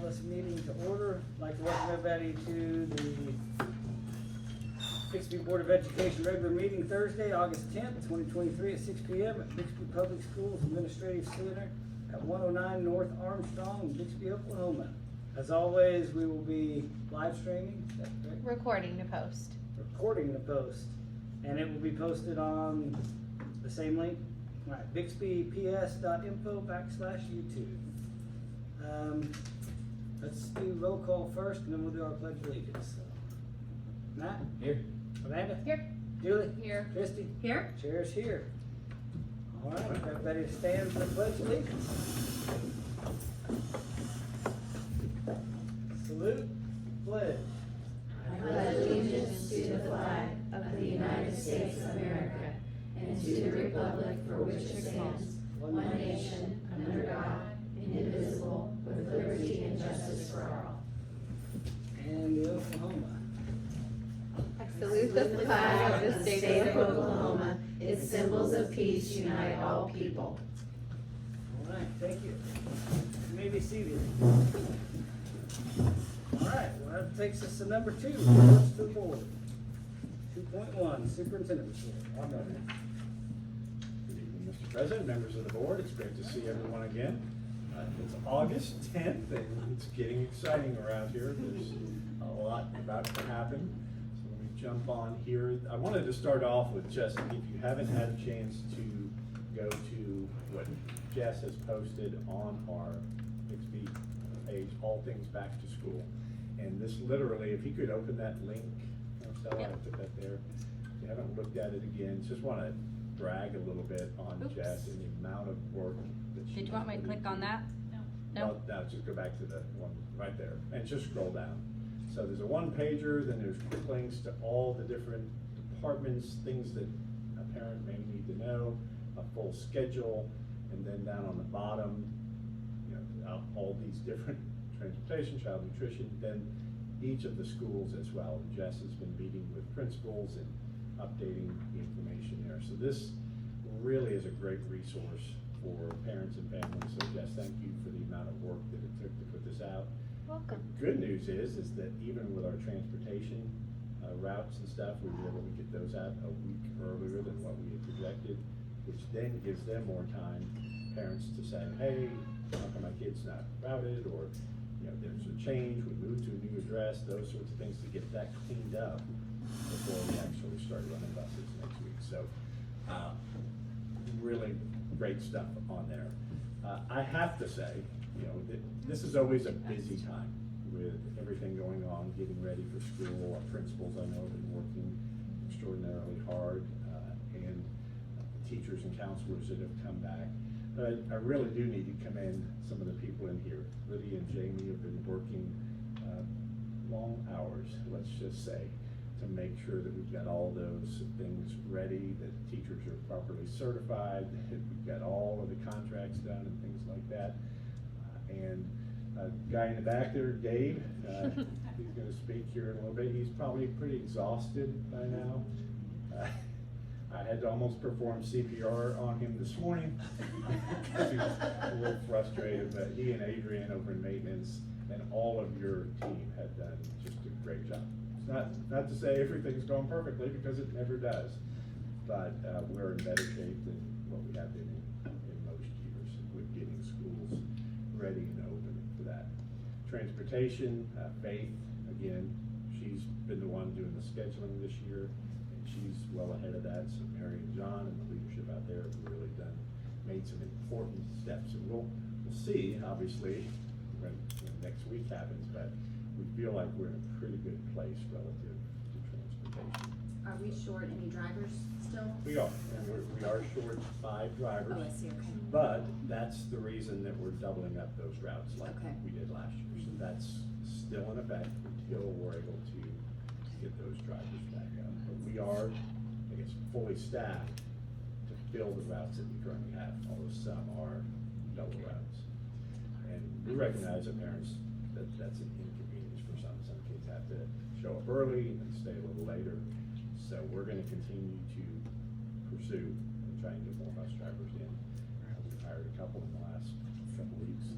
this meeting to order. I'd like to welcome everybody to the Bixby Board of Education regular meeting Thursday, August 10th, 2023 at 6 p.m. at Bixby Public Schools Administrative Center at 109 North Armstrong in Bixby, Oklahoma. As always, we will be live streaming, is that correct? Recording to post. Recording the post, and it will be posted on the same link. All right, bixbyps.info/YouTube. Let's do roll call first, and then we'll do our pledge of allegiance. So, Matt? Here. Amanda? Here. Julie? Here. Christy? Here. Chair's here. All right, everybody stand for the pledge of allegiance. Salute, pledge. I pledge allegiance to the flag of the United States of America and to the republic for which it stands, one nation, under God, indivisible, with liberty and justice for all. And the Oklahoma. I salute the flag of the state of Oklahoma. Its symbols of peace unite all people. All right, thank you. You may be seated. All right, well, that takes us to number 2, reports to the board. 2.1, superintendent report. Good evening, Mr. President, members of the board. It's great to see everyone again. It's August 10th, and it's getting exciting around here. There's a lot about to happen. So let me jump on here. I wanted to start off with just, if you haven't had a chance to go to what Jess has posted on our Bixby page, All Things Back to School. And this literally, if you could open that link, Marcella, I put that there. If you haven't looked at it again, just want to brag a little bit on Oops. Jess and the amount of work that she. Did you want me to click on that? No. Well, no, just go back to the one right there and just scroll down. So there's a one pager, then there's quick links to all the different departments, things that a parent may need to know, a full schedule, and then down on the bottom, you know, all these different transportation, child nutrition, then each of the schools as well. Jess has been meeting with principals and updating the information there. So this really is a great resource for parents and families. So Jess, thank you for the amount of work that it took to put this out. Welcome. Good news is that even with our transportation routes and stuff, we were able to get those out a week earlier than what we had projected, which then gives them more time, parents, to say, hey, how come my kid's not routed, or you know, there's a change, we moved to a new address, those sorts of things, to get that cleaned up before we actually start running buses next week. So really great stuff on there. I have to say, you know, this is always a busy time with everything going on, getting ready for school. Our principals, I know, have been working extraordinarily hard, and teachers and counselors that have come back. But I really do need to commend some of the people in here. Lydia and Jamie have been working long hours, let's just say, to make sure that we've got all those things ready, that teachers are properly certified, that we've got all of the contracts done and things like that. And guy in the back there, Dave, he's going to speak here in a little bit. He's probably pretty exhausted by now. I had to almost perform CPR on him this morning because he was a little frustrated, but he and Adrian over in maintenance and all of your team have done just a great job. It's not to say everything's going perfectly, because it never does, but we're in better shape than what we have been in most years with getting schools ready and open for that. Transportation, Faith, again, she's been the one doing the scheduling this year, and she's well ahead of that. So Mary and John and the leadership out there have really made some important steps, and we'll see, obviously, when next week happens, but we feel like we're in a pretty good place relative to transportation. Are we short any drivers still? We are, and we are short 5 drivers. Oh, I see, okay. But that's the reason that we're doubling up those routes like Okay. we did last year. So that's still in effect until we're able to get those drivers back up. But we are, I guess, fully staffed to fill the routes that we currently have, although some are double routes. And we recognize as parents that that's an inconvenience for some. Some kids have to show up early and stay a little later. So we're going to continue to pursue and try and get more bus drivers in. We've hired a couple in the last couple weeks.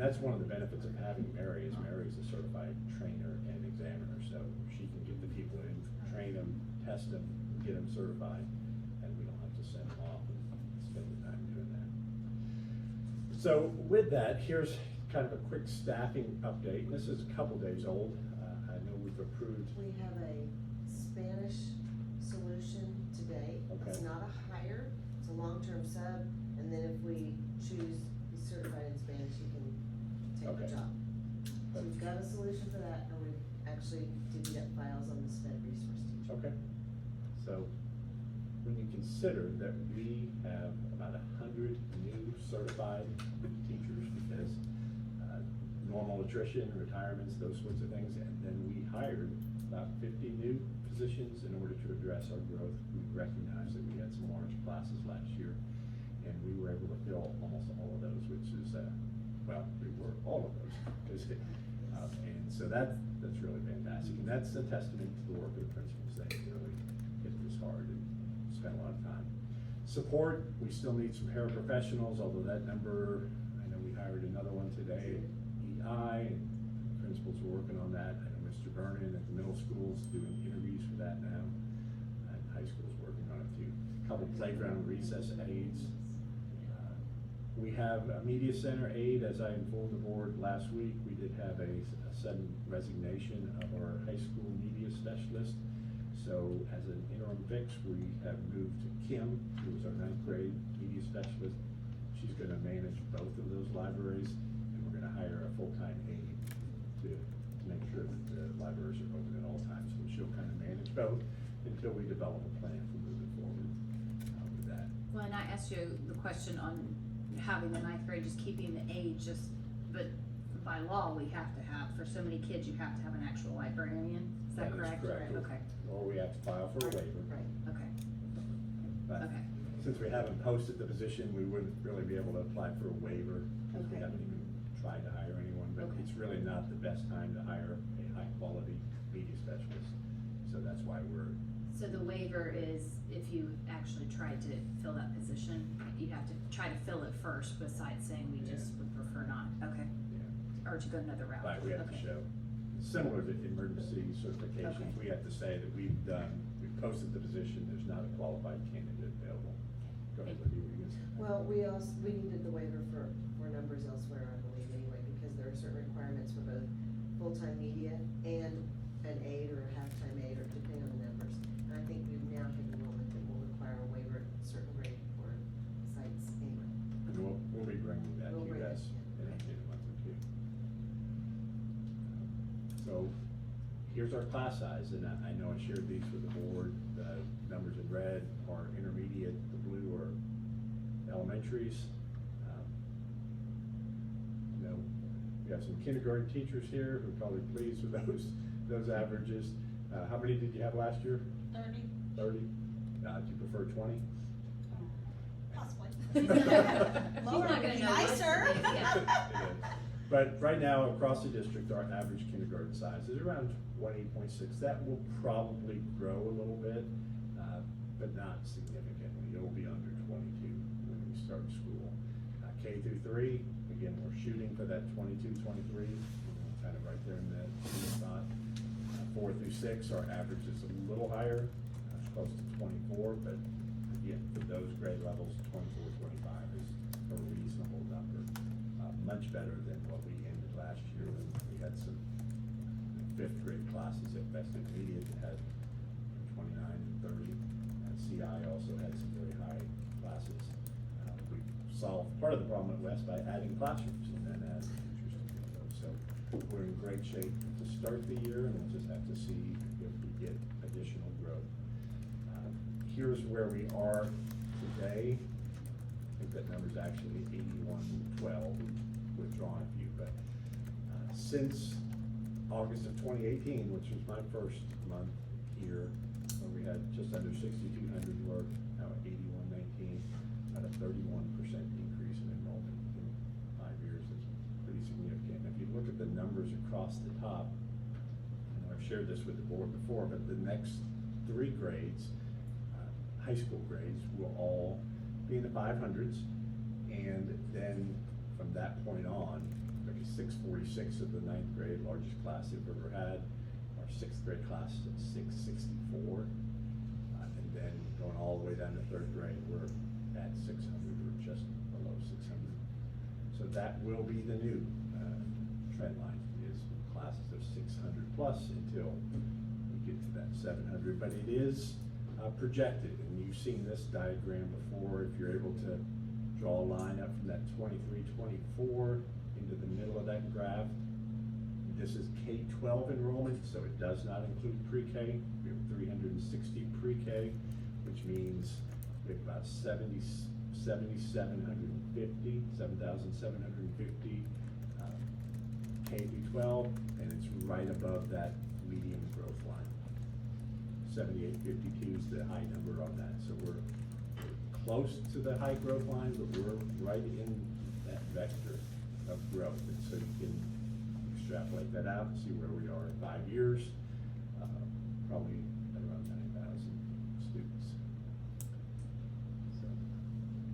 that's one of the benefits of having Mary, is Mary's a certified trainer and examiner, so she can get the people in, train them, test them, get them certified, and we don't have to send them off and spend the time doing that. So with that, here's kind of a quick staffing update. This is a couple days old. I know we've approved. We have a Spanish solution today. It's Okay. not a hire, it's a long-term sub, and then if we choose he's certified in Spanish, he can take Okay. the job. So we've got a solution for that, and we've actually divvied up files on the sped resource teacher. Okay. So when you consider that we have about 100 new certified teachers, because normal attrition, retirements, those sorts of things, and then we hired about 50 new positions in order to address our growth. We recognized that we had some large classes last year, and we were able to fill almost all of those, which is, well, we were all of those. And so that's really fantastic, and that's a testament to the work of the principals. They really hit this hard and spent a lot of time. Support, we still need some paraprofessionals, although that number, I know we hired another one today at EI, and principals are working on that. I know Mr. Vernon at the middle school's doing interviews for that now, and high school's working on it too. Couple playground recess aides. We have a media center aide, as I informed the board last week. We did have a sudden resignation of our high school media specialist. So as an interim fix, we have moved to Kim, who is our 9th grade media specialist. She's gonna manage both of those libraries, and we're gonna hire a full-time aide to make sure that the libraries are open at all times. So she'll kind of manage both until we develop a plan for moving forward with that. Well, and I asked you the question on having the 9th grade, just keeping the age, but by law, we have to have, for so many kids, you have to have an actual librarian, is that correct? Okay, Or we have to file for a waiver. Right. okay, But okay. since we haven't posted the position, we wouldn't really be able to apply for a waiver, because we Okay. haven't even tried to hire anyone, but Okay. it's really not the best time to hire a high-quality media specialist. So that's why we're, So the waiver is if you actually tried to fill that position, you have to try to fill it first, besides saying we just would prefer not, okay, yeah, or to go another route. but we have to Okay. show, similar to emergency certifications, Okay. we have to say that we've posted the position, there's not a qualified candidate available. Go ahead, Libby, what were you gonna say? Well, we needed the waiver for numbers elsewhere, I believe, anyway, because there are certain requirements for both full-time media and an aide or a half-time aide, or depending on the numbers. And I think we've now hit the moment that will require a waiver at a certain rate for sites anyway. And we'll be bringing that to We'll you bring it, guys yeah. in a month or two. So, here's our class size, and I know I shared these with the board. The numbers in red are intermediate, the blue are elementaries. You know, we have some kindergarten teachers here who are probably pleased with those averages. How many did you have last year? 30. 30? Do you prefer 20? Possibly. She's Lower not would gonna be know what to nicer. do, yeah. But right now, across the district, our average kindergarten size is around 20.6. That will probably grow a little bit, but not significantly. It'll be under 22 when we start school. K through 3, again, we're shooting for that 22, 23, kind of right there in that sweet spot. 4 through 6, our average is a little higher, close to 24, but again, for those grade levels, 24, 25 is a reasonable number. Much better than what we ended last year when we had some 5th grade classes at Best Intermediate that had 29 and 30. CI also had some very high classes. We solved part of the problem at West by adding classrooms and then adding teachers to those. So we're in great shape to start the year, and we'll just have to see if we get additional growth. Here's where we are today. I think that number's actually 8112, withdrawn a few, but since August of 2018, which was my first month here, where we had just under 6,200 work, now at 8119, about a 31% increase in enrollment in 5 years. It's pretty significant. If you look at the numbers across the top, and I've shared this with the board before, but the next 3 grades, high school grades, will all be in the 500s, and then from that point on, because 6 of the 9th grade, largest class they've ever had. Our 6th grade class is at 664. And then going all the way down to 3rd grade, we're at 600 or just below 600. So that will be the new trend line, is classes of 600 plus until we get to that 700. But it is projected, and you've seen this diagram before. If you're able to draw a line up from that 23-24 into the middle of that graph, this is K-12 enrollment, so it does not include pre-K. We have 360 pre-K, which means we have about 7,750 K-12, and it's right above that medium growth line. 7,852 is the high number on that, so we're close to the high growth line, but we're right in that vector of growth, and so you can extrapolate that out and see where we are in 5 years, probably at around 9,000 students. So,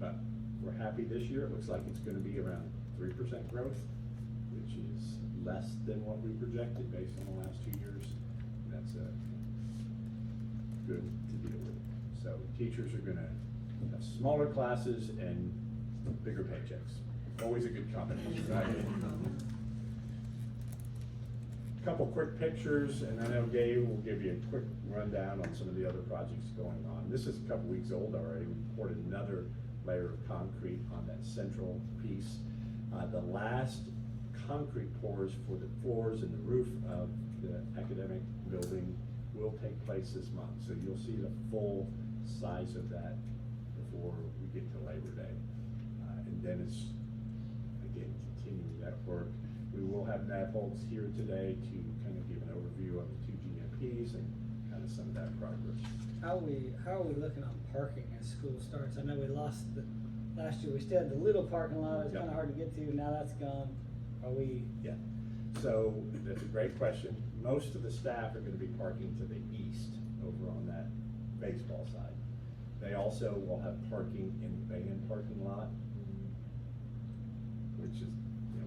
but we're happy this year. It looks like it's going to be around 3% growth, which is less than what we projected based on the last 2 years. That's good to deal with. So teachers are going to have smaller classes and bigger paychecks. Always a good combination, right? Couple quick pictures, and I know Dave will give you a quick rundown on some of the other projects going on. This is a couple weeks old already. We poured another layer of concrete on that central piece. The last concrete pours for the floors and the roof of the academic building will take place this month. So you'll see the full size of that before we get to Labor Day. And then it's, again, continuing that work. We will have Matt Holtz here today to kind of give an overview of the 2 GMPs and kind of some of that progress. How are we looking on parking as school starts? I know we lost last year, we still had the little parking lot, it was Yep. kinda hard to get to, now that's gone. Are we? Yeah, so that's a great question. Most of the staff are gonna be parking to the east over on that baseball side. They also will have parking in the band parking lot, which is,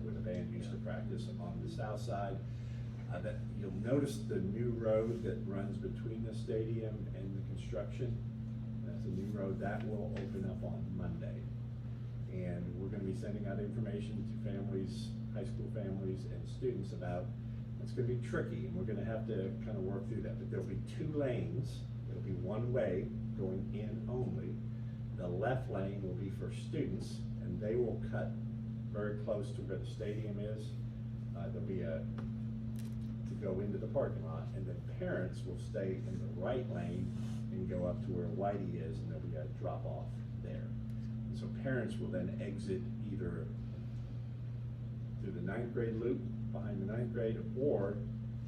where the band used to practice on the south side. That you'll notice the new road that runs between the stadium and the construction. That's a new road that will open up on Monday. And we're gonna be sending out information to families, high school families and students about, it's gonna be tricky, and we're gonna have to kind of work through that. But there'll be 2 lanes. It'll be one way going in only. The left lane will be for students, and they will cut very close to where the stadium is. There'll be to go into the parking lot, and then parents will stay in the right lane and go up to where Whitey is, and there'll be a drop off there. And so parents will then exit either through the 9th grade loop behind the 9th grade, or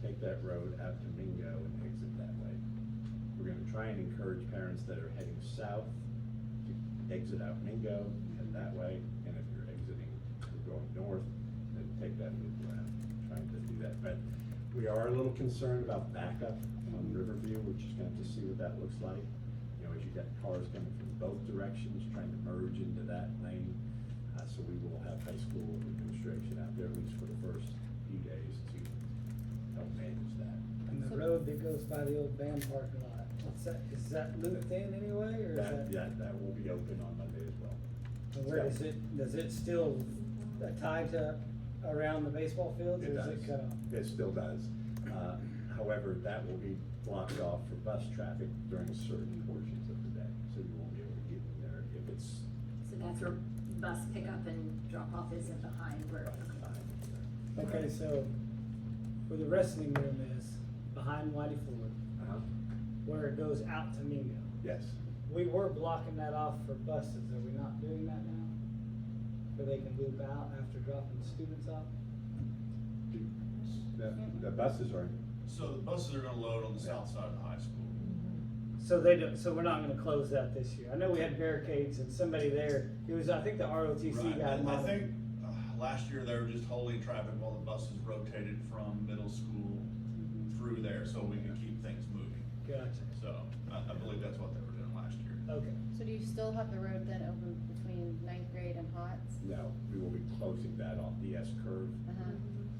take that road out to Mingo and exit that way. We're gonna try and encourage parents that are heading south to exit out Mingo, head that way, and if you're exiting or going north, then take that loop around, trying to do that. But we are a little concerned about backup on Riverview. We're just gonna have to see what that looks like. As you got cars coming from both directions, trying to merge into that lane. So we will have high school administration out there, at least for the first few days, to help manage that. And the road that goes by the old band parking lot, is that looped in anyway, or is that? Yeah, that will be open on Monday as well. And where does it still tie to around the baseball fields, or It is does. it cut off? It still does. However, that will be blocked off for bus traffic during certain portions of the day, so you won't be able to get in there if it's. So that's where bus pickup and drop off is at behind where. Okay, so where the wrestling room is, behind Whitey Ford, where it goes out to Mingo. Yes. We were blocking that off for buses, are we not doing that now? Where they can loop out after dropping students off? The buses are. So the buses are gonna load on the south side of the high school. So they don't, so we're not gonna close that this year. I know we had barricades and somebody there, it was, I think the ROTC Right, guy. and I think, last year they were just holding traffic while the buses rotated from middle school through there, so we could keep things moving. Gotcha, So, I believe that's what they were doing last year. okay. So do you still have the road then open between 9th grade and Hots? No, we will be closing that off the S curve. Uh-huh.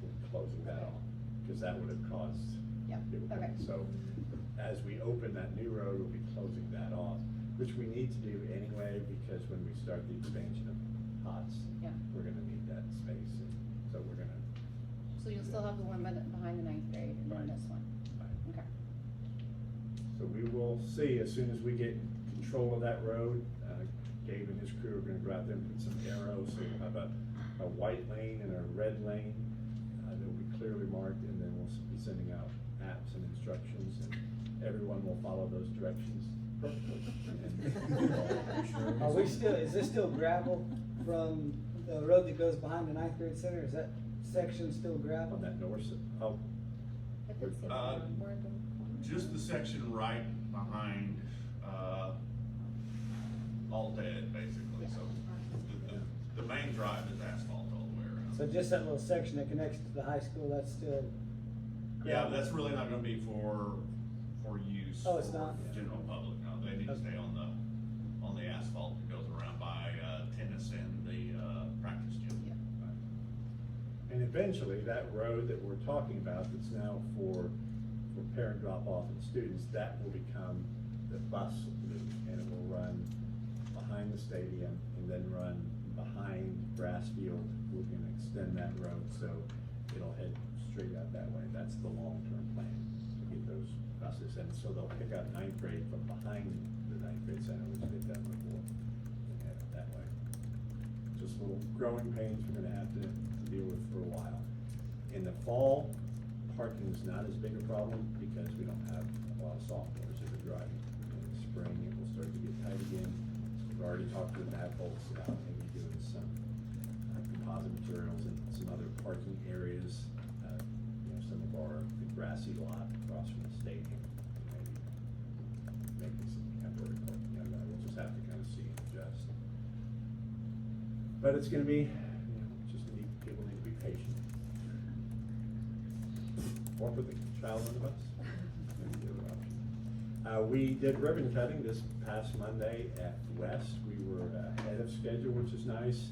We'll closing that off, because that would have caused. Yep, people okay. pain. So as we open that new road, we'll be closing that off, which we need to do anyway, because when we start the expansion of HOTS, Yeah. we're gonna need that space, and so we're gonna. So you'll still have the one behind the ninth grade and then Right. this one? Okay. So we will see as soon as we get control of that road. Gabe and his crew are gonna go out there and put some arrows, so we'll have a white lane and a red lane that will be clearly marked, and then we'll be sending out apps and instructions, and everyone will follow those directions perfectly. Are we still, is this still gravel from the road that goes behind the ninth grade center? Is that section still gravel? On that north side, oh, If it's in Uh, where the- Just the section right behind, Alt Ed, basically, so the main drive is asphalt all the way around. So just that little section that connects to the high school, that's still? Yeah, gravel? but that's really not gonna be for use. Oh, it's for not? General public, no, they need to stay on the asphalt that goes around by, tennis and the, practice gym. Yeah. and eventually that road that we're talking about, that's now for parent drop off and students, that will become the bus loop, and it will run behind the stadium and then run behind grass field. We're gonna extend that road, so it'll head straight out that way. That's the long-term plan, to get those buses, and so they'll pick up ninth grade from behind the ninth grade center, which they've done before, and head that way. Just little growing pains we're gonna have to deal with for a while. In the fall, parking is not as big a problem because we don't have a lot of sophomores that are driving. In the spring, it will start to get tight again. We've already talked to the map folks about maybe doing some composite materials and some other parking areas. Some of the grassy lot across from the stadium, maybe some temporary parking on that. We'll just have to kind of see and adjust. But it's gonna be, people need to be patient. Or put the child on the bus. Maybe the other option. We did ribbon cutting this past Monday at West. We were ahead of schedule, which is nice.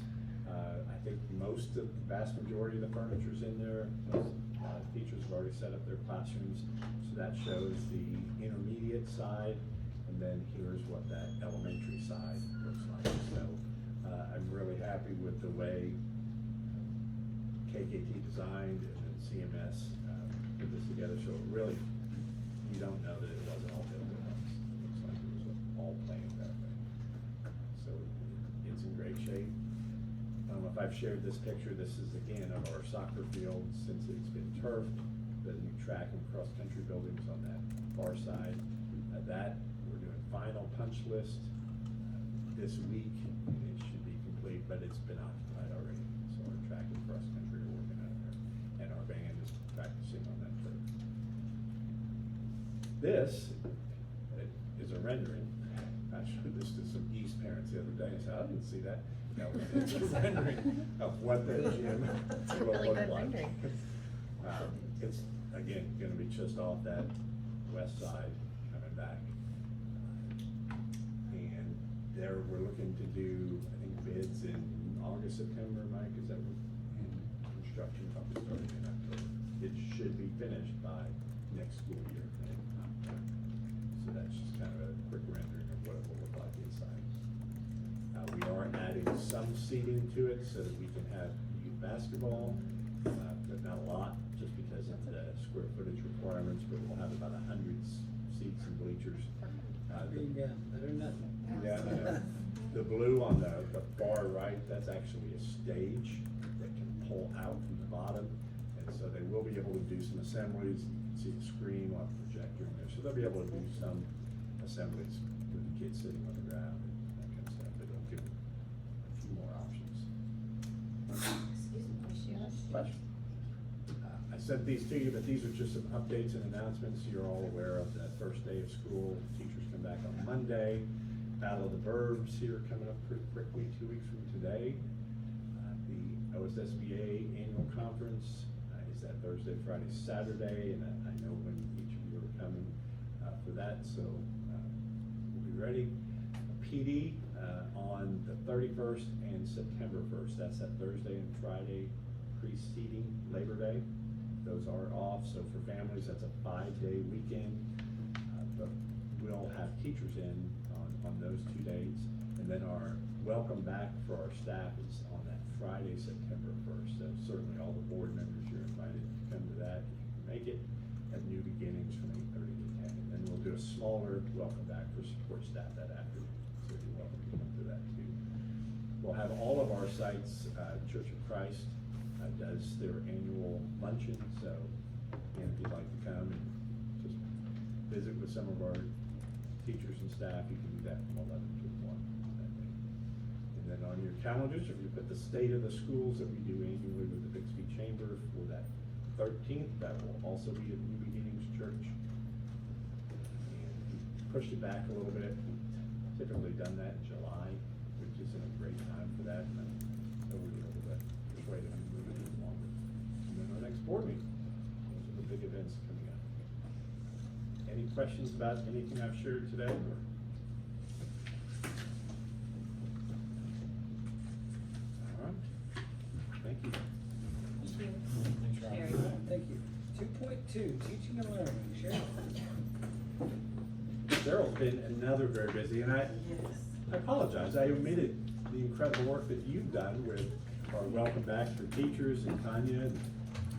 I think the vast majority of the furniture's in there. Teachers have already set up their classrooms. So that shows the intermediate side, and then here's what that elementary side looks like. So I'm really happy with the way KKT designed and then CMS put this together, so it really, you don't know that it wasn't all built at once. It looks like it was all planned that way. So it's in great shape. I don't know if I've shared this picture. This is again of our soccer field since it's been turfed. The new track and cross-country buildings on that far side. That we're doing final punch list this week, and it should be complete, but it's been occupied already. So our track and cross-country are working out there, and our band is practicing on that turf. This is a rendering. I showed this to some East parents the other day and said, I didn't see that. No, it's a rendering of what that gym It's a will really look good like. rendering. It's, again, gonna be just off that west side coming back. And there, we're looking to do, I think, bids in August, September, Mike, is that what? Construction probably starting in October. It should be finished by next school year. So that's just kind of a quick rendering of what it will look like inside. We are adding some seating to it so that we can have youth basketball, but not a lot, just because of the square footage requirements, but we'll have about 100 seats and bleachers. Yeah, better than nothing. Yeah, I know. The blue on the far right, that's actually a stage that can pull out from the bottom. And so they will be able to do some assemblies. You can see the screen, we'll have a projector in there. So they'll be able to do some assemblies with the kids sitting on the ground and that kind of stuff. But it'll give them a few more options. Question? I sent these to you, but these are just some updates and announcements. You're all aware of that first day of school. Teachers come back on Monday. Battle of the Verbs here coming up pretty quickly, 2 weeks from today. The OSSBA annual conference is that Thursday, Friday, Saturday, and I know when each of you are coming for that, so we'll be ready. PD on the 31st and September 1st. That's that Thursday and Friday preceding Labor Day. those are off, so for families, that's a 5-day weekend. But we'll have teachers in on those 2 days. And then our welcome back for our staff is on that Friday, September 1st. So certainly all the board members, you're invited to come to that if you can make it, at New Beginnings from 8:30 to 10. And then we'll do a smaller welcome back for support staff that afternoon. So you're welcome to come to that too. We'll have all of our sites, Church of Christ does their annual luncheon. So again, if you'd like to come and just visit with some of our teachers and staff, you can do that from 11 to 1 that day. And then on your calendars, if you put the state of the schools that we do annually with the Bixby Chamber for that 13th, that will also be at New Beginnings Church. And we pushed it back a little bit. We've typically done that in July, which isn't a great time for that. And so we're able to persuade them to move it a little longer. And then our next board meeting, those are the big events coming up. Any questions about anything I've shared today? Or? All right. Thank you. Sherry. Thank you. 2.2, teaching and learning, Cheryl. Cheryl's been another very busy, and I apologize. I omitted the incredible work that you've done with our welcome back for teachers and Tanya and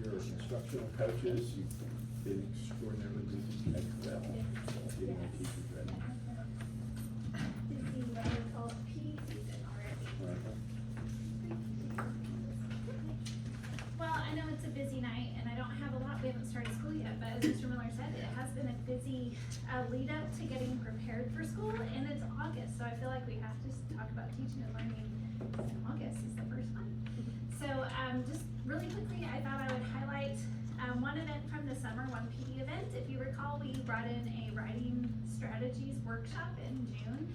your instructional coaches. You've been extraordinarily busy as well, getting our teachers ready. Busy what we call PD season already. Well, I know it's a busy night and I don't have a lot, we haven't started school yet, but as Mr. Miller said, it has been a busy lead up to getting prepared for school, and it's August, so I feel like we have to talk about teaching and learning. August is the first one. So just really quickly, I thought I would highlight one event from the summer, one PD event. If you recall, we brought in a writing strategies workshop in June.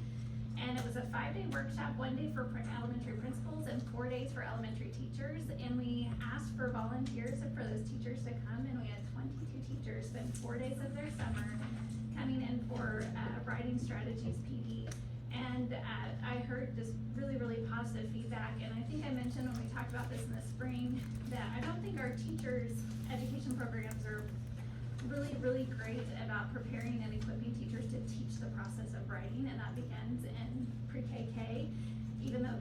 And it was a 5-day workshop, 1 day for elementary principals and 4 days for elementary teachers. And we asked for volunteers for those teachers to come, and we had 22 teachers spend 4 days of their summer coming in for writing strategies PD. And I heard just really, really positive feedback. And I think I mentioned when we talked about this in the spring that I don't think our teachers' education programs are really, really great about preparing and equipping teachers to teach the process of writing, and that begins in pre-KK, even though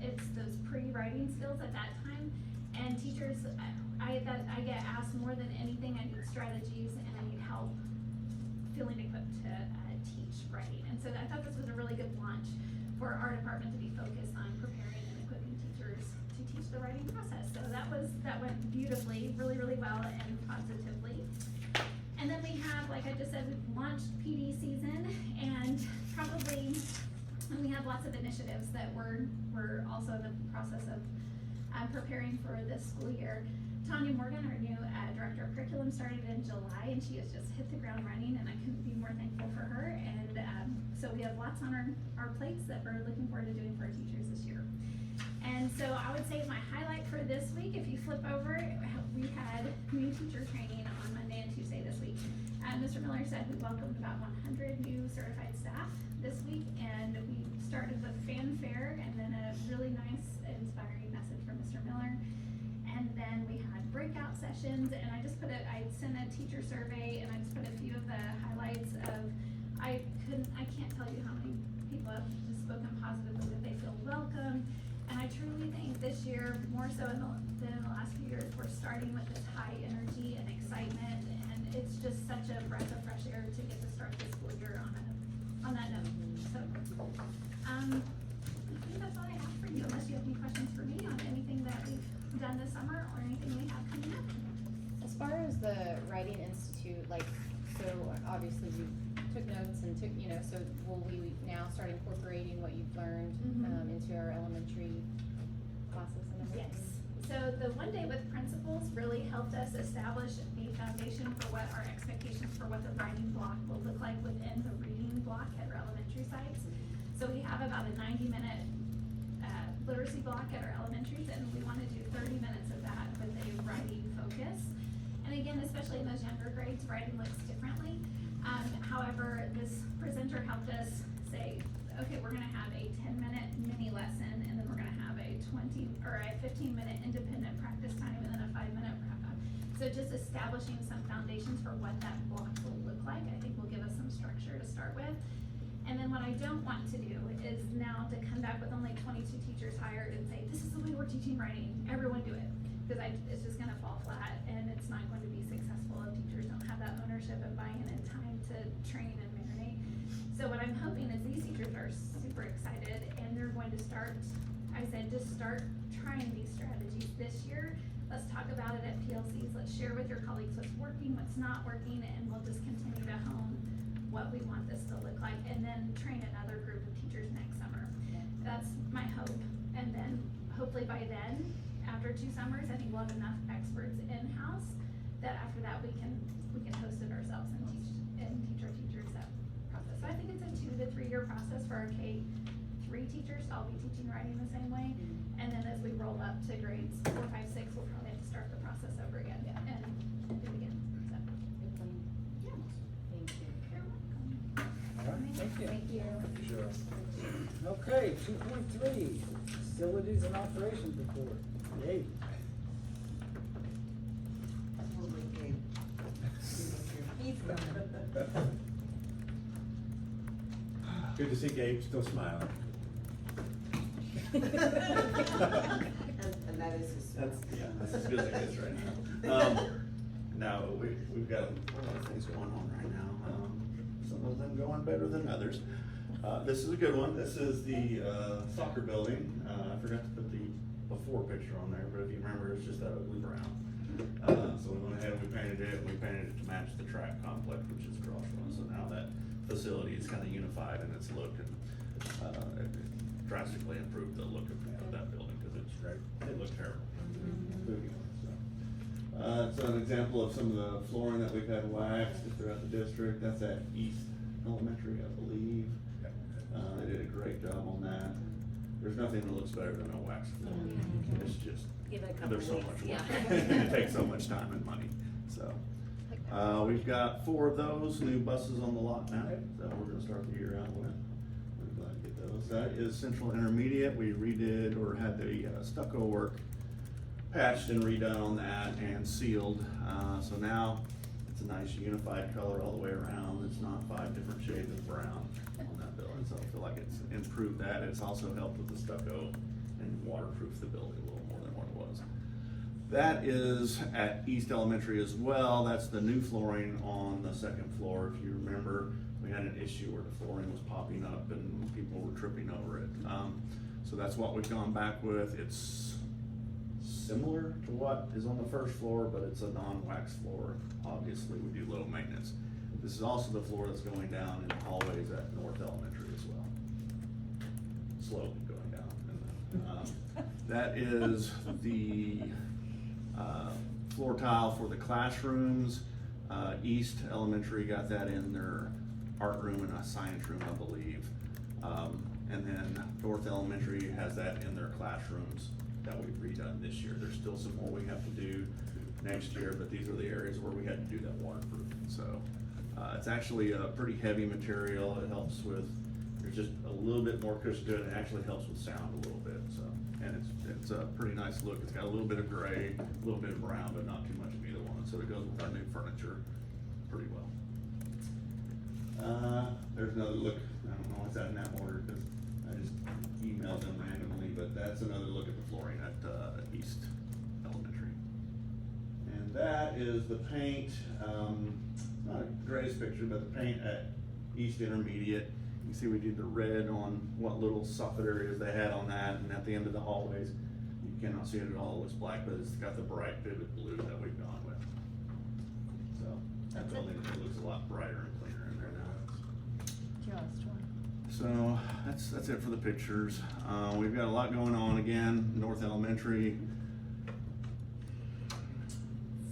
it's those pre-writing skills at that time. And teachers, I get asked more than anything, I need strategies and I need help feeling equipped to teach writing. And so I thought this was a really good launch for our department to be focused on preparing and equipping teachers to teach the writing process. So that went beautifully, really, really well and positively. And then we have, like I just said, we've launched PD season, and we have lots of initiatives that we're also in the process of preparing for this school year. Tanya Morgan, our new director of curriculum, started in July, and she has just hit the ground running, and I couldn't be more thankful for her. And so we have lots on our plates that we're looking forward to doing for our teachers this year. And so I would say my highlight for this week, if you flip over, we had new teacher training on Monday and Tuesday this week. Mr. Miller said we welcomed about 100 new certified staff this week, and we started with fanfare and then a really nice, inspiring message from Mr. Miller. And then we had breakout sessions, and I sent a teacher survey, and I just put a few of the highlights of, I can't tell you how many people have just spoken positively that they feel welcome. And I truly think this year, more so than in the last few years, we're starting with this high energy and excitement, and it's just such a breath of fresh air to get to start this school year on that note. So, I think that's all I have for you, unless you have any questions for me on anything that we've done this summer or anything we have coming up. As far as the Writing Institute, so obviously you took notes and so will we now start incorporating what you've learned into our elementary classes and everything? Yes. So the 1 day with principals really helped us establish the foundation for what our expectations for what the writing block will look like within the reading block at our elementary sites. So we have about a 90-minute literacy block at our elementaries, and we want to do 30 minutes of that with a writing focus. And again, especially in those younger grades, writing looks differently. However, this presenter helped us say, okay, we're gonna have a 10-minute mini lesson, and then we're gonna have a 15-minute independent practice time, and then a 5-minute wrap up. So So just establishing some foundations for what that block will look like, I think will give us some structure to start with. And then what I don't want to do is now to come back with only 22 teachers hired and say, this is the way we're teaching writing, everyone do it. Because it's just gonna fall flat and it's not going to be successful if teachers don't have that ownership and buy-in and time to train and marinate. So what I'm hoping is these teachers are super excited and they're going to start, I said, just start trying these strategies this year. Let's talk about it at PLCs, let's share with your colleagues what's working, what's not working, and we'll just continue to hone what we want this to look like, and then train another group of teachers next summer. That's my hope, and then hopefully by then, after 2 summers, I think we'll have enough experts in-house that after that we can host it ourselves and teach our teachers that process. So I think it's a 2 to 3 year process for our K-3 teachers to all be teaching writing the same way, and then as we roll up to grades 4, 5, 6, we'll probably have to start the process over again and do it again. So, Good plan. yeah. Thank you. You're welcome. All right, thank you. Thank you. Sure. Okay, 2.3, facilities and operations report. Yay. We'll bring Gabe. He's coming. Good to see Gabe still smiling. And that is his. That's as good as it gets right now. No, we've got a lot of things going on right now. Some of them going better than others. This is a good one. This is the soccer building. I forgot to put the before picture on there, but if you remember, it's just that ugly brown. So we went ahead and we painted it to match the track complex, which is across from us. So now that facility is kind of unified in its look, and it drastically improved the look of that building, because it looked terrible. Moving on, so. It's an example of some of the flooring that we've had waxed throughout the district. That's at East Elementary, I believe. They did a great job on that. There's nothing that looks better than a wax floor. It's just, Give it a couple there's so weeks, much yeah. work. It takes so much time and money, so. We've got 4 of those new buses on the lot now, that we're gonna start the year out with. We're glad to get those. That is Central Intermediate. We redid, or had the stucco work patched and redone on that and sealed. So now it's a nice unified color all the way around. It's not 5 different shades of brown on that building, so I feel like it's improved that. It's also helped with the stucco and waterproof the building a little more than what it was. That is at East Elementary as well. That's the new flooring on the 2nd floor. If you remember, we had an issue where the flooring was popping up and people were tripping over it. So that's what we've gone back with. It's similar to what is on the 1st floor, but it's a non-wax floor. Obviously, we do low maintenance. This is also the floor that's going down in the hallways at North Elementary as well. Slowly going down. And, that is the floor tile for the classrooms. East Elementary got that in their art room and a science room, I believe. And then North Elementary has that in their classrooms that we've redone this year. There's still some more we have to do next year, but these are the areas where we had to do that waterproofing. So it's actually a pretty heavy material. It helps with, there's just a little bit more cushion to it. It actually helps with sound a little bit. So, and it's a pretty nice look. It's got a little bit of gray, a little bit of brown, but not too much of either one. So it goes with our new furniture pretty well. There's another look. I don't know what's that in that order, because I just emailed them randomly, but that's another look at the flooring at East Elementary. And that is the paint, not the greatest picture, but the paint at East Intermediate. You can see we did the red on what little soffit areas they had on that, and at the end of the hallways, you cannot see it at all, it looks black, but it's got the bright vivid blue that we've gone with. So, that building, it looks a lot brighter and cleaner in there now. So, that's it for the pictures. We've got a lot going on again, North Elementary.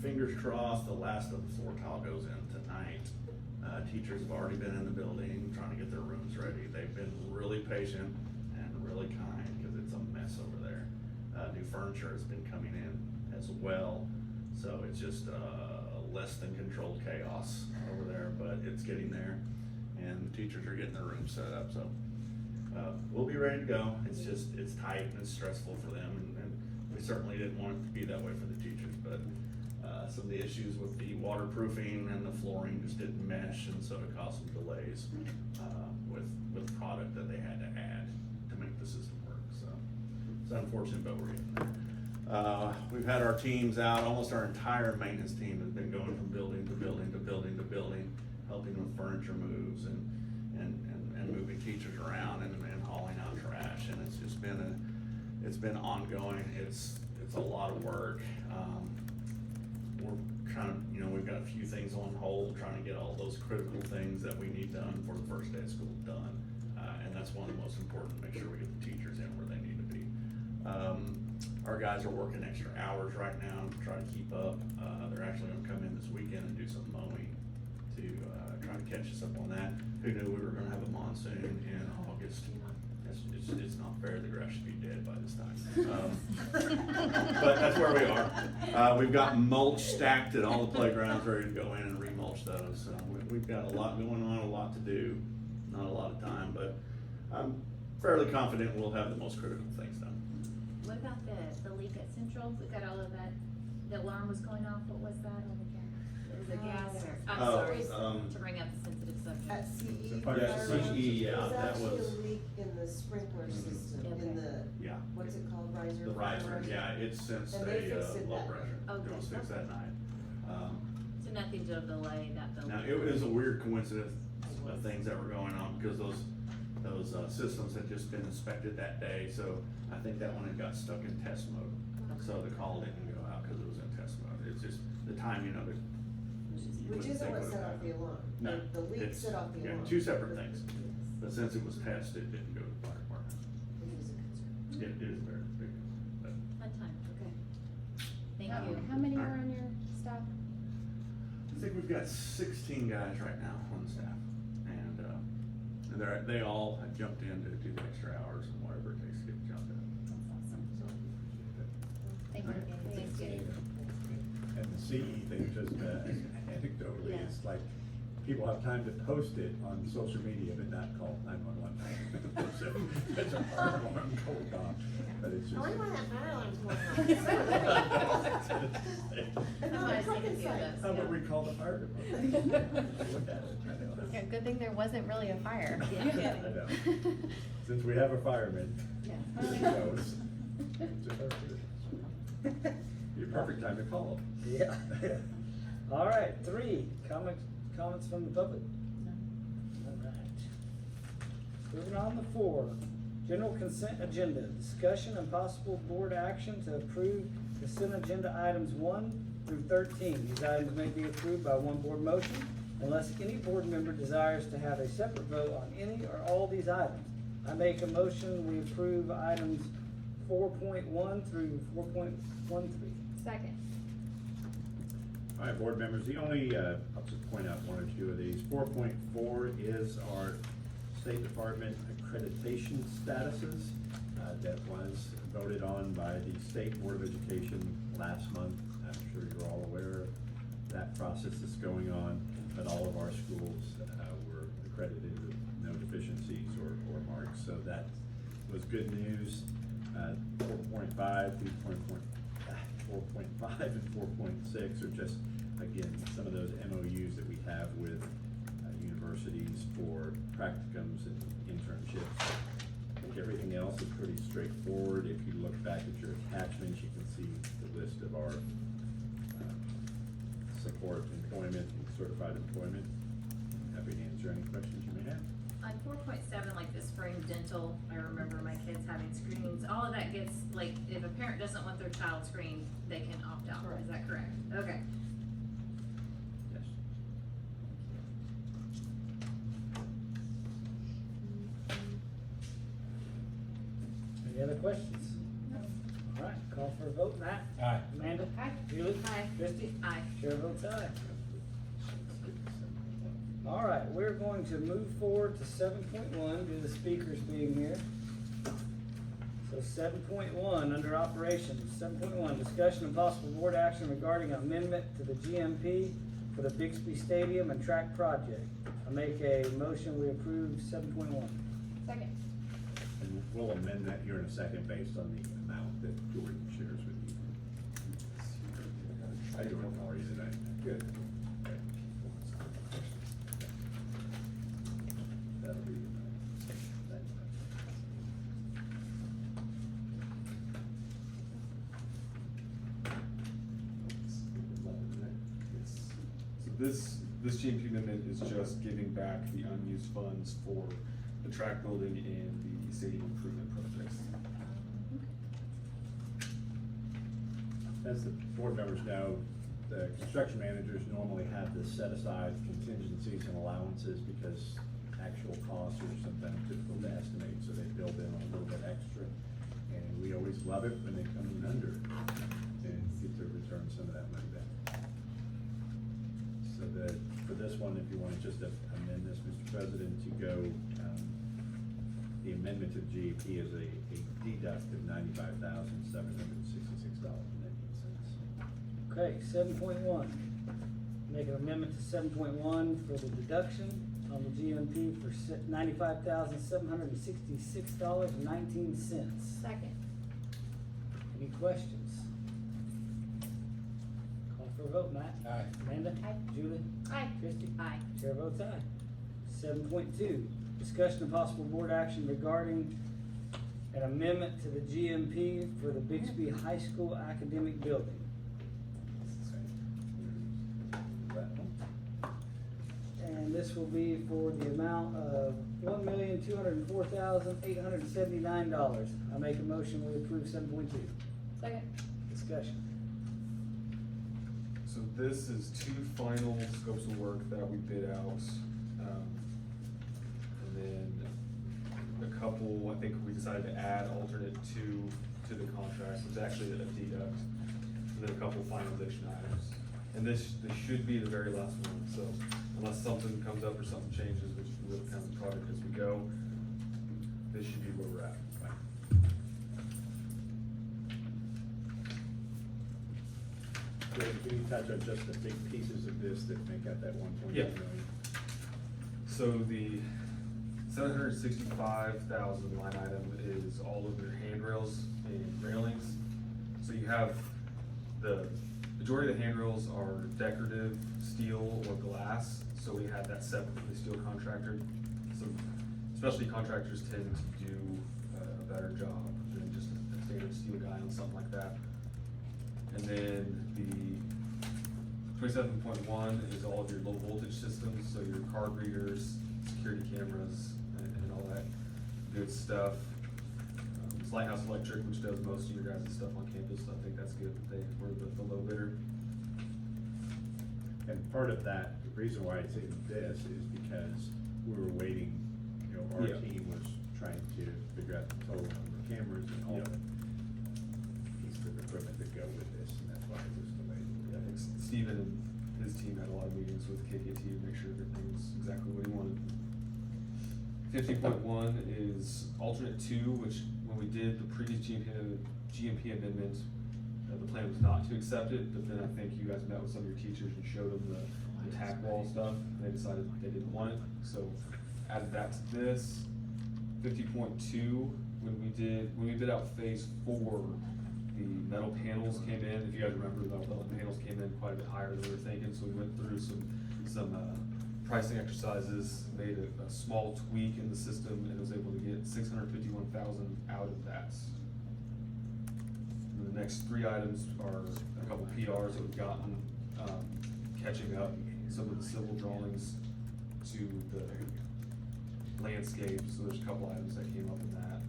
Fingers crossed, the last of the floor tile goes in tonight. Teachers have already been in the building trying to get their rooms ready. They've been really patient and really kind, because it's a mess over there. New furniture has been coming in as well, so it's just less than controlled chaos over there, but it's getting there, and the teachers are getting their rooms set up. So we'll be ready to go. It's just, it's tight and it's stressful for them, and we certainly didn't want it to be that way for the teachers, but some of the issues with the waterproofing and the flooring just didn't mesh, and so it caused some delays, with product that they had to add to make the system work, so. It's unfortunate, but we're getting there. We've had our teams out, almost our entire maintenance team has been going from building to building to building to building, helping with furniture moves and moving teachers around and hauling out trash, and it's just it's been ongoing. It's a lot of work. We're trying to, we've got a few things on hold, trying to get all those critical things that we need done for the first day of school done. And that's one of the most important, make sure we get the teachers in where they need to be. Our guys are working extra hours right now to try to keep up. They're actually gonna come in this weekend and do some mowing to try to catch us up on that. Who knew we were gonna have a monsoon in August? It's not fair, the grass should be dead by this time. But that's where we are. We've got mulch stacked at all the playgrounds, ready to go in and remulch those. So we've got a lot going on, a lot to do, not a lot of time, but I'm fairly confident we'll have the most critical things done. What about the leak at Central? We got all of that, the alarm was going off, what was that? It was a gas or, I'm sorry, to bring up a sensitive subject. At CE. Yes, fire CE, yeah, There's that actually was- a leak in the sprinkler system, Okay. in the, Yeah. what's it called, riser? The riser, yeah, it's sensed And they fixed a it low that pressure. night. Okay. It was fixed that night. So nothing to delay that building? Now, it was a weird coincidence of things that were going on, because those systems had just been inspected that day, so I think that one had got stuck in test mode. So the call didn't go out because it was in test mode. It's just the timing of it. you Which wouldn't isn't think what would set have off the happened. alarm. No, The leak it's- set off the yeah, alarm. two separate things. Yes. But since it was tested, it didn't go to the fire department. Which is a concern. It is very big, but Fun time, okay. Thank How- you. How many are on your staff? I think we've got 16 guys right now on the staff, and they all have jumped in to do the extra hours and whatever it takes to get the job done. That's awesome. So, Thank you. Thanks, Dave. And the CE thing, just anecdotally, Yeah. it's like, people have time to post it on social media, but not call 911. It's a fire alarm going off, but it's just. I wonder why that fire alarm's going off. Somebody's taking care of this, How about yeah. we call the fire department? Look at it, I know. Yeah, good thing there wasn't really a fire. Yeah. I know. Since we have a fireman, Yeah. here he goes. Just our citizens. Be a perfect time to call him. Yeah. All right, 3, comments from the public. All right. Moving on to 4, general consent agenda, discussion and possible board action to approve consent agenda items 1 through 13. These items may be approved by one board motion unless any board member desires to have a separate vote on any or all these items. I make a motion, we approve items 4.1 through 4.13. Second. All right, board members, the only, I'll just point out one or two of these. 4.4 is our State Department accreditation statuses that was voted on by the State Board of Education last month. I'm sure you're all aware of that process that's going on, but all of our schools were accredited with no deficiencies or marks, so that was good news. 4.5 through 4.5 and 4.6 are just, again, some of those MOUs that we have with universities for practicums and internships. I think everything else is pretty straightforward. If you look back at your attachments, you can see the list of our support employment and certified employment. Happy to answer any questions you may have. On 4.7, like the spring dental, I remember my kids having screenings, all of that gets, like, if a parent doesn't want their child screened, they can opt out, is that correct? Okay. Yes. Any other questions? No. All right, call for a vote. Matt? Aye. Amanda? Aye. Julie? Aye. Christie? Aye. Chair votes aye. All right, we're going to move forward to 7.1 due to the speakers being here. So 7.1, under operations, 7.1, discussion and possible board action regarding amendment to the GMP for the Bixby Stadium and Track Project. I make a motion, we approve 7.1. Second. And we'll amend that here in a second based on the amount that Jordan shares with you. How you doing? How are you today? Good. Okay. That'll be good. So this GMP amendment is just giving back the unused funds for the track building and the stadium improvement projects. As the board members know, the construction managers normally have this set aside contingencies and allowances because actual costs are sometimes difficult to estimate, so they build in a little bit extra. And we always love it when they come in under and get to return some of that money back. So for this one, if you want to just amend this, Mr. President, to go, the amendment to the GEP is a deduct of $95,766.98. Okay, 7.1. Make an amendment to 7.1 for the deduction on the GMP for $95,766.19. Second. Any questions? Call for a vote, Matt? Aye. Amanda? Aye. Julie? Aye. Christie? Aye. Chair votes aye. 7.2, discussion of possible board action regarding an amendment to the GMP for the Bixby High School academic building. And this will be for the amount of $1,204,879. I make a motion, we approve 7.2. Second. Discussion. So this is two final scopes of work that we bid out. And then a couple, I think we decided to add alternate two to the contract. It's actually a deduct. And then a couple finalization items. And this should be the very last one, so unless something comes up or something changes, which we'll kind of product as we go, this should be where we're at. Can you touch on just the big pieces of this that make up that 1.8 Yeah. million? So the $765,000 line item is all of your handrails and railings. So you have the majority of the handrails are decorative steel or glass, so we had that separately steel contracted. So specialty contractors tend to do a better job than just a standard steel guy on something like that. And then the 27.1 is all of your low voltage systems, so your card readers, security cameras, and all that good stuff. It's Lighthouse Electric, which does most of your guys' stuff on campus, so I think that's good that they were the low bidder. And part of that, the reason why it's in this is because we were waiting, our Yeah. team was trying to figure out the total number of cameras and all the pieces of equipment that go with this, and that's why it was delayed. I think Steven and his team had a lot of meetings with KKT to make sure everything was exactly what he wanted. 50.1 is alternate two, which when we did the previous GMP amendment, the plan was not to accept it, but then I think you guys met with some of your teachers and showed them the tack wall stuff, and they decided they didn't want it, so added that to this. 50.2, when we bid out phase 4, the metal panels came in. If you guys remember, the metal panels came in quite a bit higher than we were thinking, so we went through some pricing exercises, made a small tweak in the system, and was able to get $651,000 out of that. And the next three items are a couple PRs that we've gotten, catching up some of the civil drawings to the landscape, so there's a couple items that came up in that.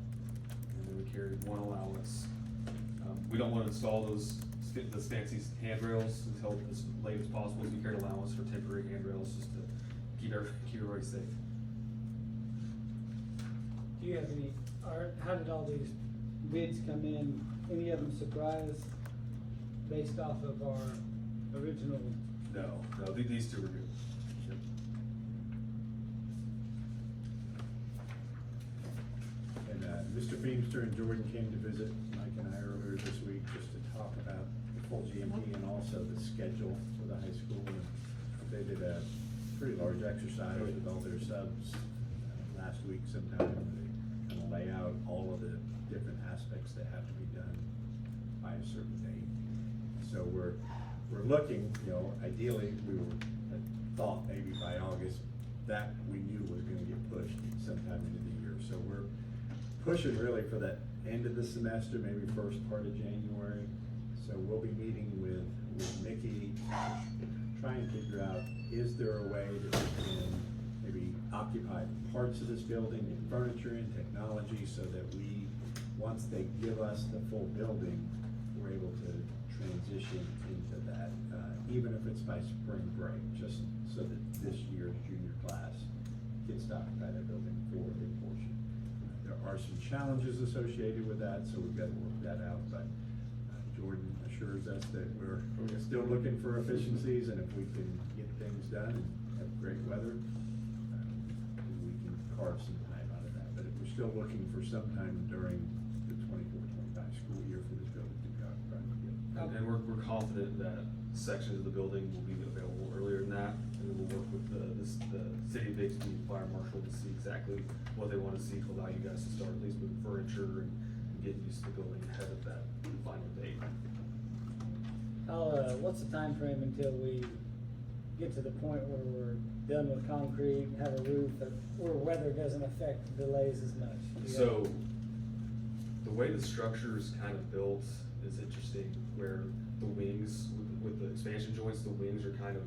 And then we carried one allowance. We don't wanna install those fancy handrails until as late as possible, so we carried allowance for temporary handrails just to keep everybody safe. Do you have any, how did all these bids come in? Any of them surprise based off of our original? No, these two were good. Yep. And Mr. Beamster and Jordan came to visit Mike and I earlier this week just to talk about the full GMP and also the schedule for the high school. And they did a pretty large exercise with all their subs last week sometime. They kind of lay out all of the different aspects that have to be done by a certain date. So we're we're looking, you know, ideally, had thought maybe by August, that we knew was gonna get pushed sometime into the year. So we're pushing really for that end of the semester, maybe first part of January. So we'll be meeting with Mickey, trying to figure out, is there a way that we can maybe occupy parts of this building in furniture and technology so that we, once they give us the full building, we're able to transition into that, even if it's by spring break, just so that this year's junior class gets to occupy that building for a portion. There are some challenges associated with that, so we've got to work that out, but Jordan assures us that we're still looking for efficiencies, and if we can get things done and have great weather, we can carve some time out of that. But we're still looking for some time during the 24-25 school year for this building to be occupied. And we're confident that sections of the building will be available earlier than that, and then we'll work with the city of Bixby fire marshal to see exactly what they want to see to allow you guys to start at least moving furniture and getting used to the building ahead of that final date. What's the time frame until we get to the point where we're done with concrete, have a roof, where weather doesn't affect delays as much? So, the way the structure is kind of built is interesting, where the wings, with the expansion joints, the wings are kind of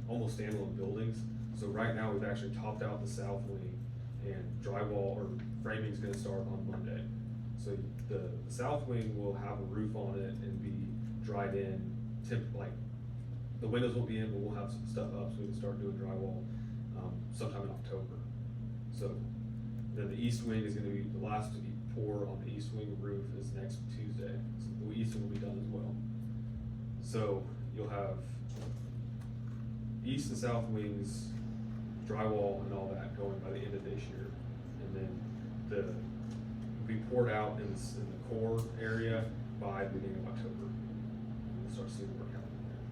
almost standalone buildings. So right now, we've actually topped out the south wing, and drywall or framing is gonna start on Monday. So the south wing will have a roof on it and be dried in, like, the windows will be in, but we'll have some stuff up so we can start doing drywall, sometime in October. So then the east wing is gonna be, the last to be poured on the east wing roof is next Tuesday. So the east wing will be done as well. So you'll have east and south wings, drywall and all that going by the end of this year. And then will be poured out in the core area by the beginning of October. And we'll start seeing work happening there.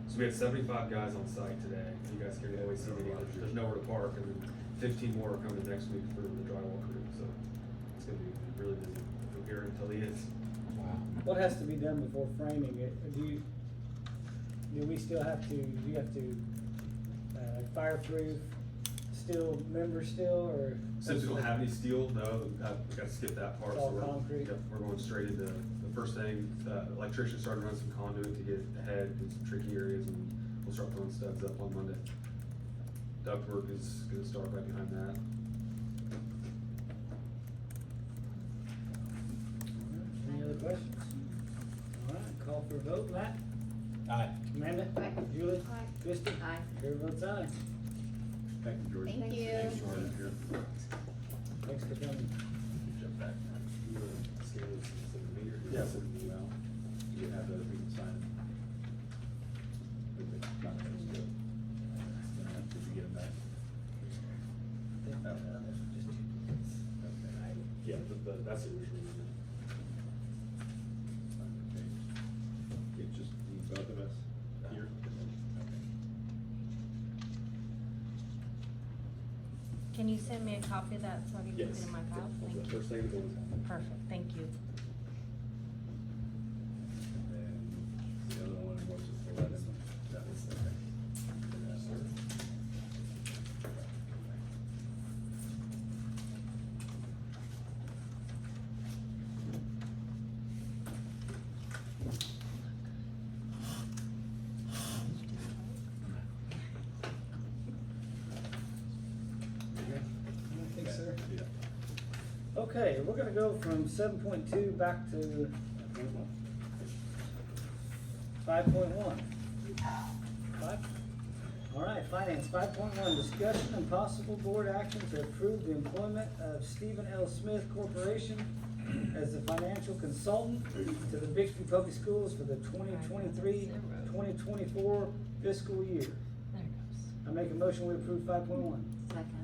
So we had 75 guys on site today. You guys can always see there's nowhere to park, and then 15 more are coming next week for the drywall crew. So it's gonna be really busy from here until the end. Wow. What has to be done before framing it? Do we still have to, do you have to, fireproof steel members still, or? Since we don't have any steel, no, we've got to skip that part. It's all So we're- concrete? Yep, we're going straight into, the first thing, electrician started running some conduit to get ahead in some tricky areas, and we'll start throwing studs up on Monday. Ductwork is gonna start right behind that. Any other questions? All right, call for a vote. Matt? Aye. Amanda? Aye. Julie? Aye. Christie? Aye. Chair votes aye. Thank you, Jordan. Thank you. Thanks, Jordan. Thanks for coming. Jump back. Yeah. Yes, well, you have those, we can sign them. Did you get them back? Yeah, that's the original. Okay. It just need both of us here? Okay. Can you send me a copy of that so I can keep it in my file? Thank you. First thing to do is. Perfect, thank you. And then the other one was just to let him, that was, okay. Yes, sir. Thanks, sir. Yeah. Okay, we're gonna go from 7.2 back to 5.1. Five? All right, finance, 5.1, discussion and possible board action to approve the employment of Stephen L. Smith Corporation as the financial consultant to the Bixby Public Schools for the 2023-2024 fiscal year. There it goes. I make a motion, we approve 5.1. Second.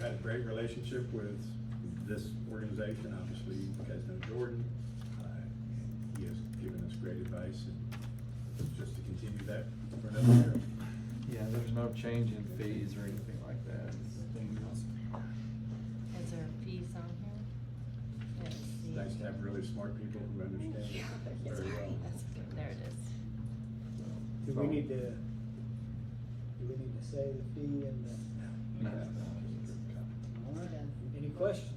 Had a great relationship with this organization, obviously, you guys know Jordan. He has given us great advice, and just to continue that for another year. Yeah, there's no change in fees or anything like that. Is there fees on here? Let's see. It's nice to have really smart people who understand it very well. Do we need to say the fee and the? No. All right, any questions?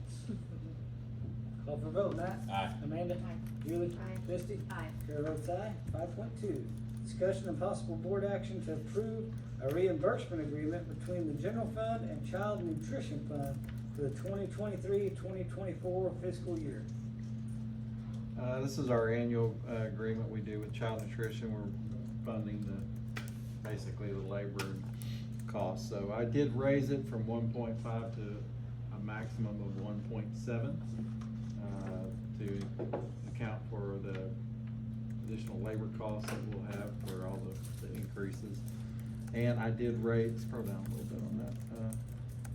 Call for vote, Matt? Aye. Amanda? Aye. Julie? Aye. Christie? Aye. Chair votes aye. 5.2, discussion and possible board action to approve a reimbursement agreement between the general fund and child nutrition fund for the 2023-2024 fiscal year. This is our annual agreement we do with child nutrition. We're funding basically the labor and costs. So I did raise it from 1.5 to a maximum of 1.7 to account for the additional labor costs that we'll have for all the increases. And I did raise, scroll down a little bit on that.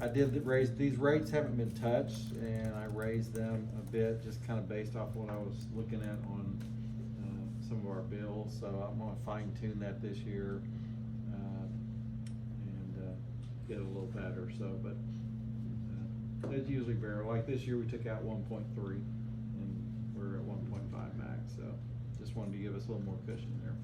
I did raise, these rates haven't been touched, and I raised them a bit, just kind of based off what I was looking at on some of our bills. So I'm gonna fine tune that this year and get it a little better. So, but it's usually vary. Like this year, we took out 1.3, and we're at 1.5 max. So just wanted to give us a little more cushion there.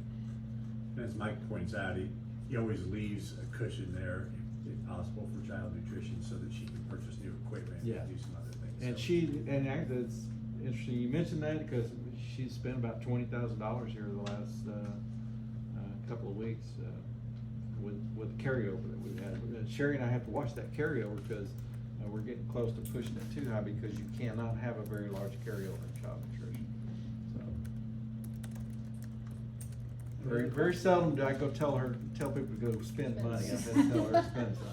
And as Mike points out, he always leaves a cushion there, if possible, for child nutrition so that she can purchase new equipment Yeah. and do some other things. And So- it's interesting you mentioned that, because she's spent about $20,000 here the last couple of weeks with the carryover that we've had. Sherry and I have to watch that carryover, because we're getting close to pushing it too high, because you cannot have a very large carryover in child nutrition. So very seldom do I go tell people to go spend money. I have to tell her to spend some.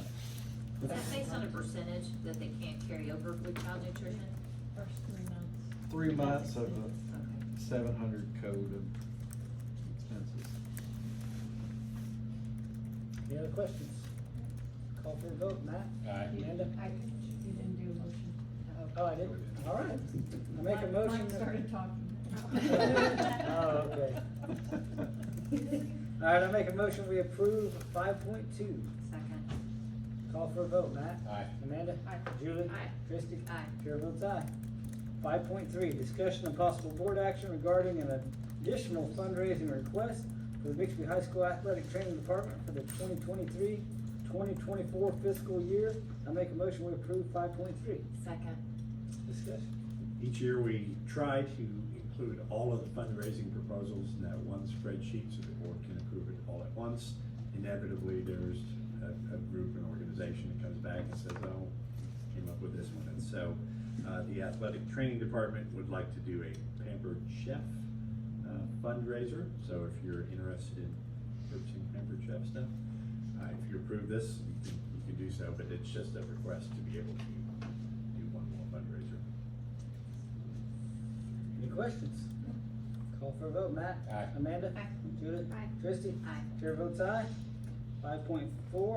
Is that based on a percentage that they can't carry over with child nutrition? First 3 months. 3 months of the Okay. 700 code of expenses. Any other questions? Call for a vote, Matt? Aye. Amanda? You didn't do a motion. Oh, I did? All right. I make a motion. Mike started talking. Oh, okay. All right, I make a motion, we approve 5.2. Second. Call for a vote, Matt? Aye. Amanda? Aye. Julie? Aye. Christie? Aye. Chair votes aye. 5.3, discussion and possible board action regarding an additional fundraising request for the Bixby High School Athletic Training Department for the 2023-2024 fiscal year. I make a motion, we approve 5.3. Second. Discussion. Each year, we try to include all of the fundraising proposals in that one spreadsheet so the board can approve it all at once. Inevitably, there's a group, an organization that comes back and says, oh, came up with this one. And so the athletic training department would like to do a Pampered Chef fundraiser. So if you're interested in purchasing Pampered Chef stuff, if you approve this, you can do so, but it's just a request to be able to do one more fundraiser. Any questions? Call for a vote, Matt? Aye. Amanda? Aye. Julie? Aye. Christie? Aye. Chair votes aye. 5.4,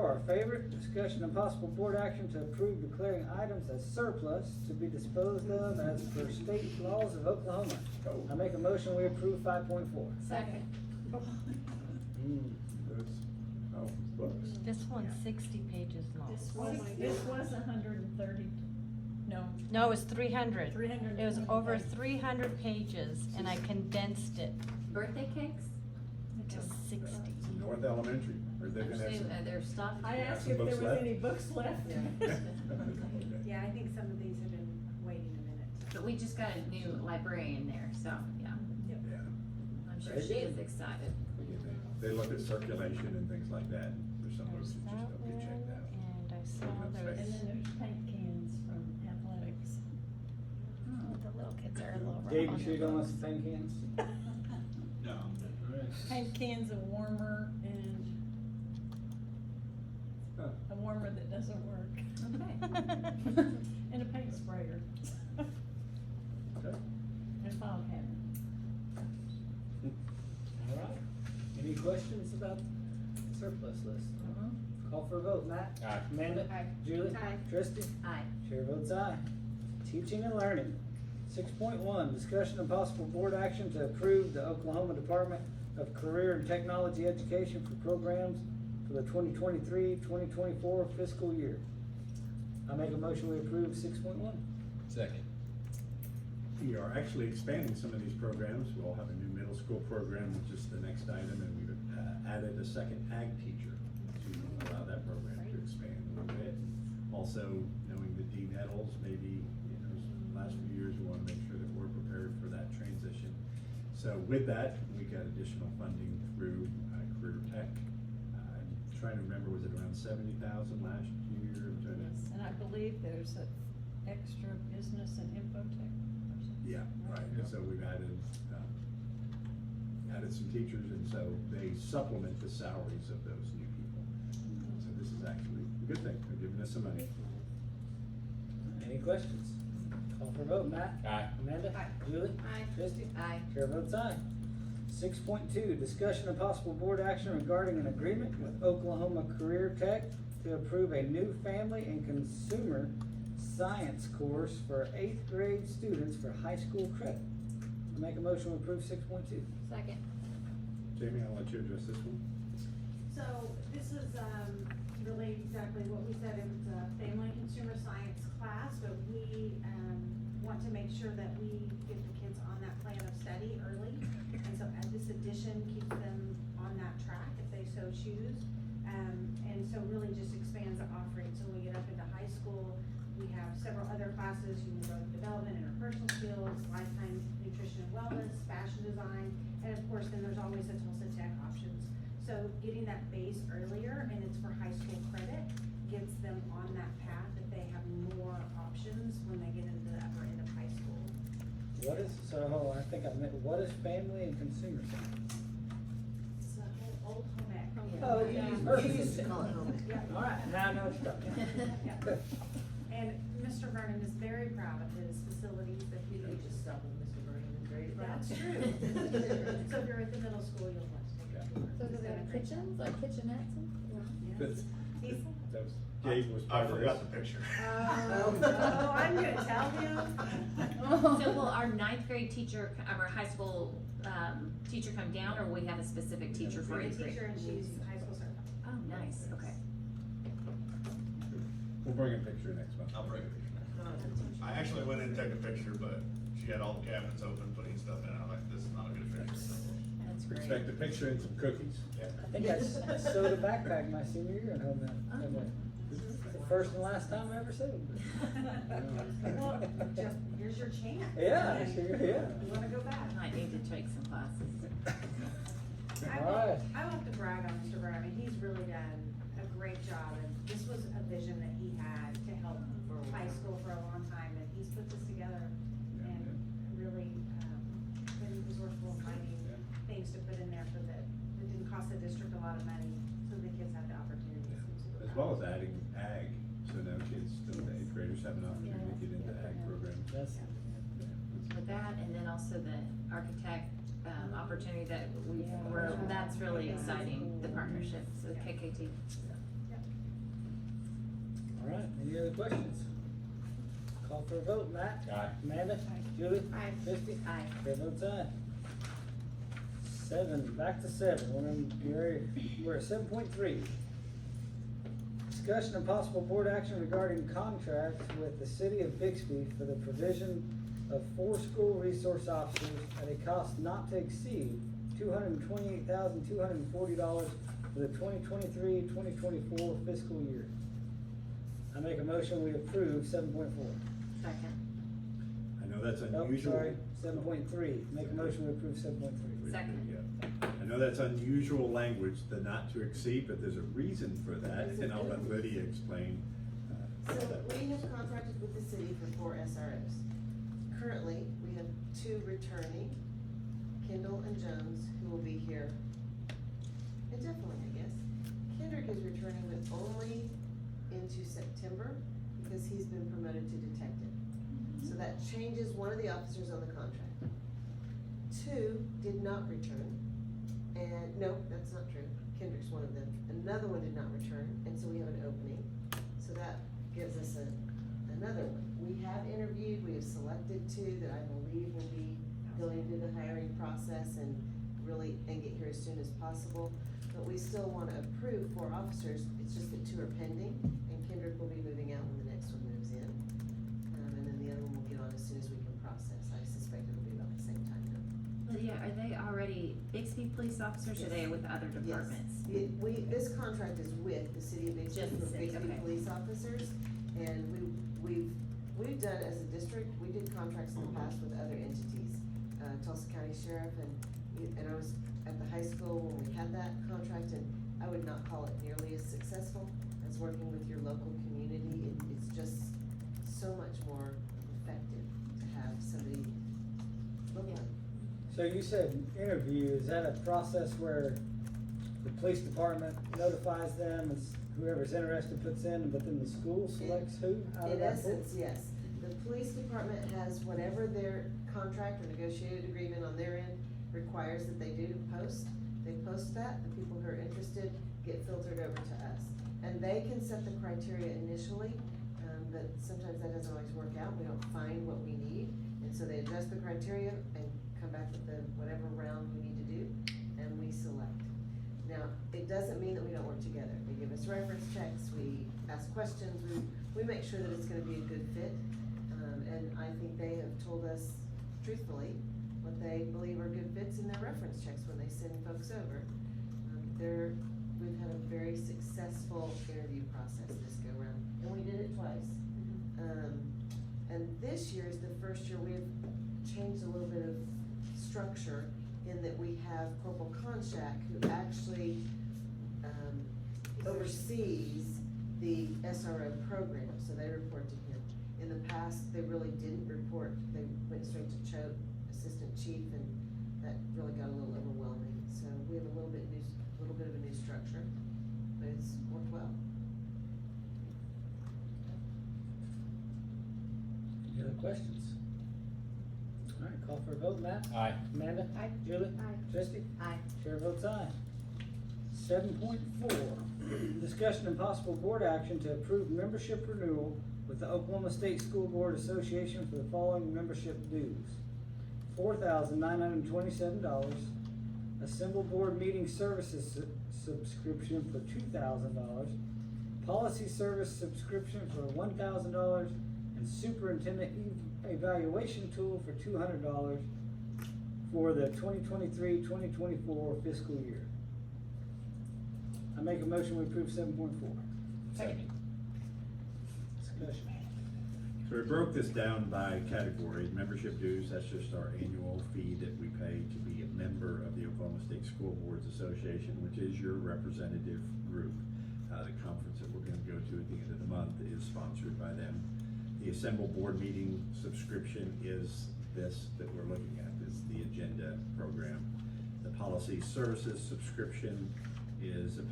our favorite, discussion and possible board action to approve declaring items as surplus to be disposed of as per state laws of Oklahoma. Oh. I make a motion, we approve 5.4. Second. Oh, books. This one's 60 pages long. This was 130, no. No, it was 300. 300. It was over 300 pages, and I condensed it Birthday cakes? to 60. North Elementary, are they gonna have some? There's stuff. I asked some if there books was left? any books left. Yeah, I think some of these have been waiting a minute. But we just got a new librarian there, so, yeah. Yeah. I'm sure Very she good. is excited. They look at circulation and things like that, there's some books There's that just that don't get checked one, out. and I saw Open up there was, And then there's paint cans from athletics. the little kids are a little rough. Dave, on you sure you the don't want books. some paint cans? No. Paint cans, a warmer, and a warmer that doesn't work. Okay. And a paint sprayer. Okay. And a file cabinet. All right. Any questions about the surplus list? Call for a vote, Matt? Aye. Amanda? Aye. Julie? Aye. Christie? Aye. Chair votes aye. Teaching and learning. 6.1, discussion and possible board action to approve the Oklahoma Department of Career and Technology Education for programs for the 2023-2024 fiscal year. I make a motion, we approve 6.1. Second. We are actually expanding some of these programs. We'll have a new middle school program, which is the next item, and we've added a second ag teacher to allow that program to expand a little bit. Also, knowing that Dean Nettles, maybe, you know, last few years, we wanna make sure that we're prepared for that transition. So with that, we got additional funding through Career Tech. I'm trying to remember, was it around 70,000 last year? Yes, and I believe there's an extra business and infotech or something. Yeah, right, and so we've added some teachers, and so they supplement the salaries of those new people. So this is actually a good thing, they're giving us some money. Any questions? Call for a vote, Matt? Aye. Amanda? Aye. Julie? Aye. Christie? Aye. Chair votes aye. 6.2, discussion of possible board action regarding an agreement with Oklahoma Career Tech to approve a new family and consumer science course for 8th grade students for high school credit. I make a motion to approve 6.2. Second. Jamie, I'll let you address this one. So this is, really exactly what we said, it was a family and consumer science class, but we, want to make sure that we get the kids on that plan of study early. And so this addition keeps them on that track if they so choose. And so really just expands the offering. So when we get up into high school, we have several other classes, growth development, interpersonal skills, lifetime nutrition and wellness, fashion design, and of course, then there's always the Tulsa Tech options. So getting that base earlier, and it's for high school credit, gets them on that path that they have more options when they get into the upper end of high school. What is, so hold on, I think I meant, what is family and consumer science? It's a whole old home ec. Oh, you used to call it home ec. Yeah. All right, now I know what you're talking about. Yeah. And Mr. Vernon is very proud of his facilities that he. You just stop with Mr. Vernon and grade it down. That's true. So if you're at the middle school, you'll want to take a tour. So do they have kitchens, like kitchenettes and? That's- He's, That was, Gabe was I part of forgot this. the picture. oh, I'm gonna tell him. So will our 9th grade teacher, our high school, teacher come down, or we have a specific teacher for A 8th grade? teacher and she's high school certified. Oh, nice, okay. We'll bring a picture next month. I'll bring a picture. I actually went in and took a picture, but she had all the cabinets open, putting stuff in, I'm like, this is not a good picture. That's great. Expect a picture and some cookies. I think I sewed a backpack my senior year at home now. The first and last time I ever sewed. Well, just, here's your chance. Yeah, sure, yeah. You wanna go back? I need to take some classes. Alright. I want to brag on Mr. Vernon, I mean, he's really done a great job, and this was a vision that he had to help high school for a long time, and he's put this together and really, been resourceful in finding things to put in there for that didn't cost the district a lot of money, so the kids have the opportunity. As well as adding ag, so now kids, the 8th graders have an opportunity to get into ag programs. That's, With that, and then also the architect, opportunity that that's really exciting, the partnership, so KKT. all right, any other questions? Call for a vote, Matt? Aye. Amanda? Julie? Aye. Christie? Aye. Chair votes aye. 7, back to 7, we're at 7.3. Discussion and possible board action regarding contracts with the city of Bixby for the provision of 4 school resource officers at a cost not to exceed $228,240 for the 2023-2024 fiscal year. I make a motion, we approve 7.4. Second. I know that's Oh, unusual. sorry, 7.3, make a motion, we approve 7.3. Second. Yeah. I know that's unusual language, the not to exceed, but there's a reason for that, and I'll let Lydia explain. So we have contracted with the city for 4 SROs. Currently, we have 2 returning, Kendall and Jones, who will be here indefinitely, I guess. Kendrick is returning, but only into September, because he's been promoted to detective. So that changes one of the officers on the contract. 2 did not return, and no, that's not true, Kendrick's one of them. Another one did not return, and so we have an opening. So that gives us another one. We have interviewed, we have selected 2 that I believe will be going through the hiring process and get here as soon as possible. But we still wanna approve 4 officers, it's just that 2 are pending, and Kendrick will be moving out when the next one moves in. And then the other one will get on as soon as we can process. I suspect it'll be about the same time though. Lydia, are they already Bixby police officers, or are they with other departments? Yes, this contract is with the city of Bixby Just the for city, Bixby okay. police officers. And we've done, as a district, we did contracts in the past with other entities. Tulsa County Sheriff, and I was at the high school when we had that contract, and I would not call it nearly as successful as working with your local community. It's just so much more effective to have somebody look like. So you said interview, is that a process where the police department notifies them, as whoever's interested puts in, but then the school selects who? How In does that work? essence, yes. The police department has whatever their contract or negotiated agreement on their end requires that they do to post. They post that, the people who are interested get filtered over to us. And they can set the criteria initially, but sometimes that doesn't always work out. We don't find what we need. And so they adjust the criteria and come back with the whatever round we need to do, and we select. Now, it doesn't mean that we don't work together. They give us reference checks, we ask questions, we make sure that it's gonna be a good fit. And I think they have told us truthfully what they believe are good fits in their reference checks when they send folks over. We've had a very successful interview process this go round, and we did it twice. And this year is the first year we've changed a little bit of structure in that we have Corporal Konchak, who actually oversees the SRO program, so they report to him. In the past, they really didn't report, they went straight to Choate, Assistant Chief, and that really got a little overwhelming. So we have a little bit of a new structure, but it's worked well. Any other questions? All right, call for a vote. Matt? Aye. Amanda? Aye. Julie? Aye. Christie? Aye. Chair votes aye. 7.4, discussion and possible board action to approve membership renewal with the Oklahoma State School Board Association for the following membership dues: $4,927, assemble board meeting services subscription for $2,000, policy service subscription for $1,000, and superintendent evaluation tool for $200 for the 2023-2024 fiscal year. I make a motion, we approve 7.4. Second. Discussion. So we broke this down by category. Membership dues, that's just our annual fee that we pay to be a member of the Oklahoma State School Boards Association, which is your representative group. The conference that we're gonna go to at the end of the month is sponsored by them. The Assemble Board Meeting subscription is this that we're looking at, is the agenda program. The Policy Services subscription is a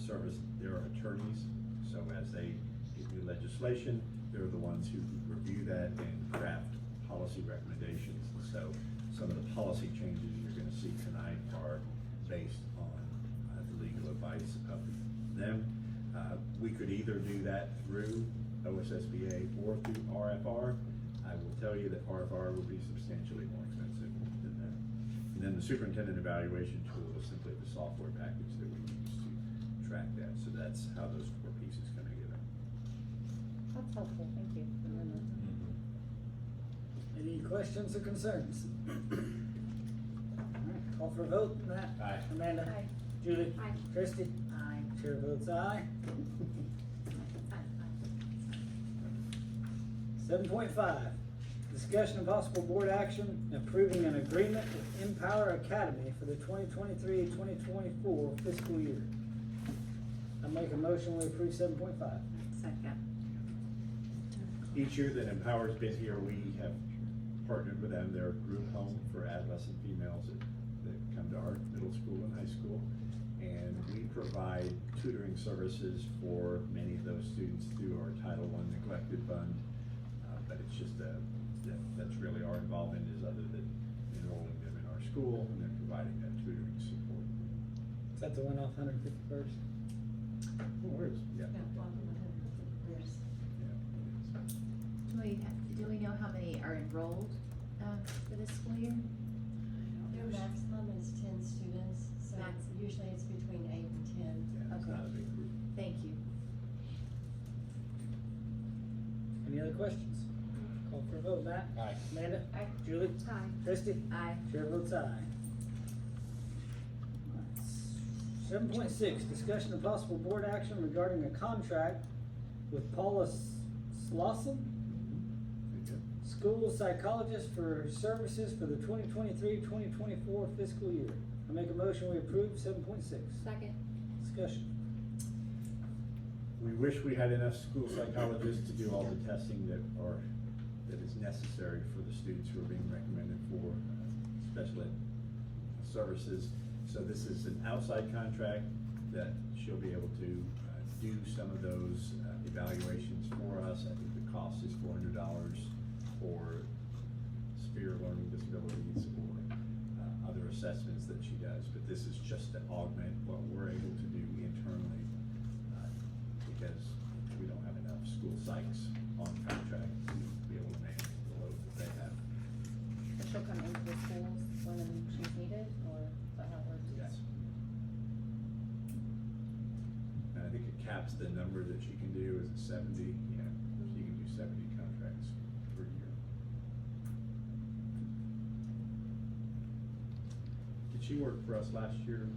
service. There are attorneys, so as they get new legislation, they're the ones who review that and craft policy recommendations. So some of the policy changes you're gonna see tonight are based on the legal advice of them. We could either do that through OSSBA or through RFR. I will tell you that RFR will be substantially more expensive than that. And then the superintendent evaluation tool is simply the software package that we use to track that. So that's how those four pieces come together. That's helpful, thank you. Any questions or concerns? All right, call for a vote. Matt? Aye. Amanda? Aye. Julie? Aye. Christie? Aye. Chair votes aye. 7.5, discussion and possible board action approving an agreement with Empower Academy for the 2023-2024 fiscal year. I make a motion, we approve 7.5. Second. Each year that Empower's been here, we have partnered with them. They're a group home for adolescent females that come to our middle school and high school. And we provide tutoring services for many of those students through our Title I neglected fund. But it's just that's really our involvement, is other than enrolling them in our school and then providing that tutoring support. Is that the one off 151st? Oh, it is, yeah. Yes. Do we know how many are enrolled, for this school year? Their maximum is 10 students, so Max. usually it's between 8 and 10. Yeah, it's Okay. not a big group. Thank you. Any other questions? Call for a vote. Matt? Aye. Amanda? Aye. Julie? Aye. Christie? Aye. Chair votes aye. 7.6, discussion of possible board action regarding a contract with Paula Slauson, school psychologist for services for the 2023-2024 fiscal year. I make a motion we approve 7.6. Second. Discussion. We wish we had enough school psychologists to do all the testing that is necessary for the students who are being recommended for special ed services. So this is an outside contract that she'll be able to do some of those evaluations for us. I think the cost is $400 for severe learning disabilities or other assessments that she does. But this is just to augment what we're able to do internally because we don't have enough school psychs on contract to be able to manage the load that they have. So she'll come into the schools when she's needed, or is that how it works? Yes. And I think it caps the number that she can do is 70, yeah, she can do 70 contracts per year. Did she work for us last year?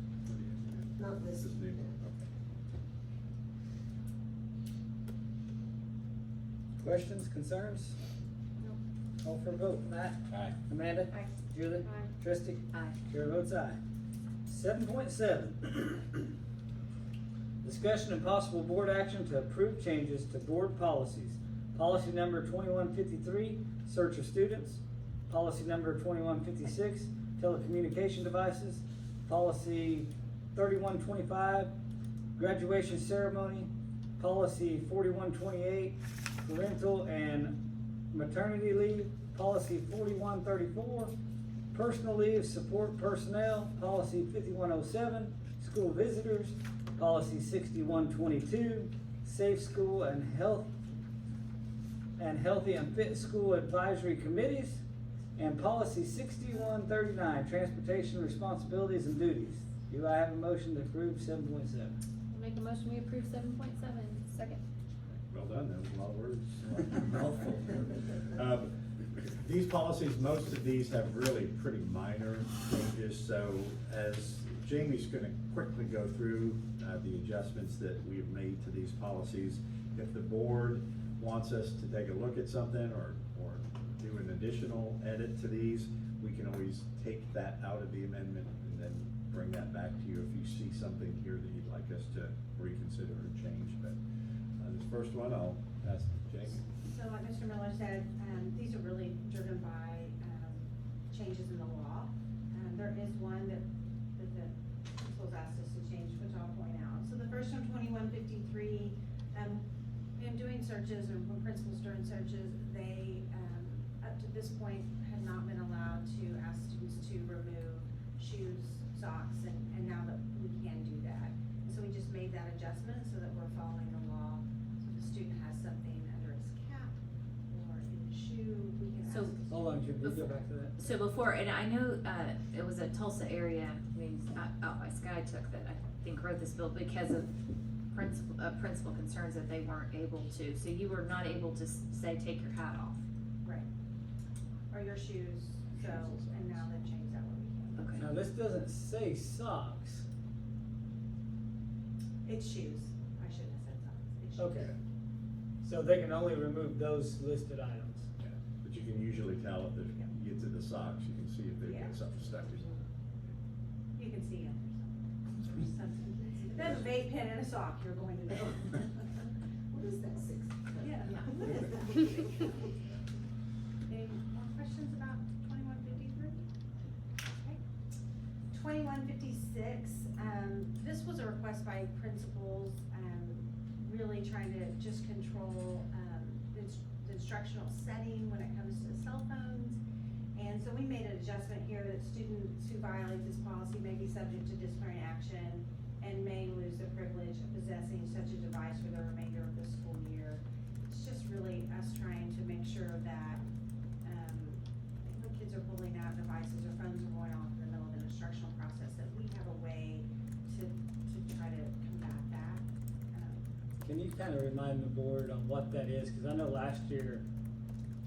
Not this This is new, year. okay. Questions, concerns? Call for a vote. Matt? Aye. Amanda? Aye. Julie? Aye. Trustee? Aye. Chair votes aye. 7.7. Discussion and possible board action to approve changes to board policies. Policy number 2153, search of students. Policy number 2156, telecommunication devices. Policy 3125, graduation ceremony. Policy 4128, parental and maternity leave. Policy 4134, personal leave support personnel. Policy 5107, school visitors. Policy 6122, safe school and healthy and fit school advisory committees. And policy 6139, transportation responsibilities and duties. Do I have a motion to approve 7.7? I'll make a motion we approve 7.7. Second. Well done, that was a lot of words. Mouthful. These policies, most of these have really pretty minor changes, so as Jamie's gonna quickly go through the adjustments that we've made to these policies. If the board wants us to take a look at something or do an additional edit to these, we can always take that out of the amendment and then bring that back to you if you see something here that you'd like us to reconsider or change. But this first one, I'll ask Jamie. So like Mr. Miller said, these are really driven by, changes in the law. There is one that the principals asked us to change, which I'll point out. So the first one, 2153, in doing searches or when principals doing searches, they, up to this point, had not been allowed to ask students to remove shoes, socks, and now that we can do that. And so we just made that adjustment so that we're following the law. So if the student has something under his cap or in his shoe, we can ask. Hold on, Jim, go back to that. So before, and I know, it was a Tulsa area, I mean, out by Sky took that, I think wrote this bill because of principal concerns that they weren't able to. So you were not able to say, take your hat off. Right. Or your shoes, so, and now they've changed that where we can. Okay. Now, this doesn't say socks. It's shoes. I shouldn't have said socks. It's shoes. Okay. So they can only remove those listed items. Yeah, but you can usually tell if you get to the socks, you can see if they've got something stuck in them. You can see it. There's something. If there's a vape pen and a sock, you're going to know. What is that, 6? Yeah. What is that? Any more questions about 2153? Okay. 2156, this was a request by principals, really trying to just control, the instructional setting when it comes to cell phones. And so we made an adjustment here that students who violate this policy may be subject to disciplinary action and may lose the privilege of possessing such a device for the remainder of the school year. It's just really us trying to make sure that, when kids are pulling out devices or phones are going off in the middle of an instructional process, that we have a way to try to combat that. Can you kind of remind the board on what that is? Because I know last year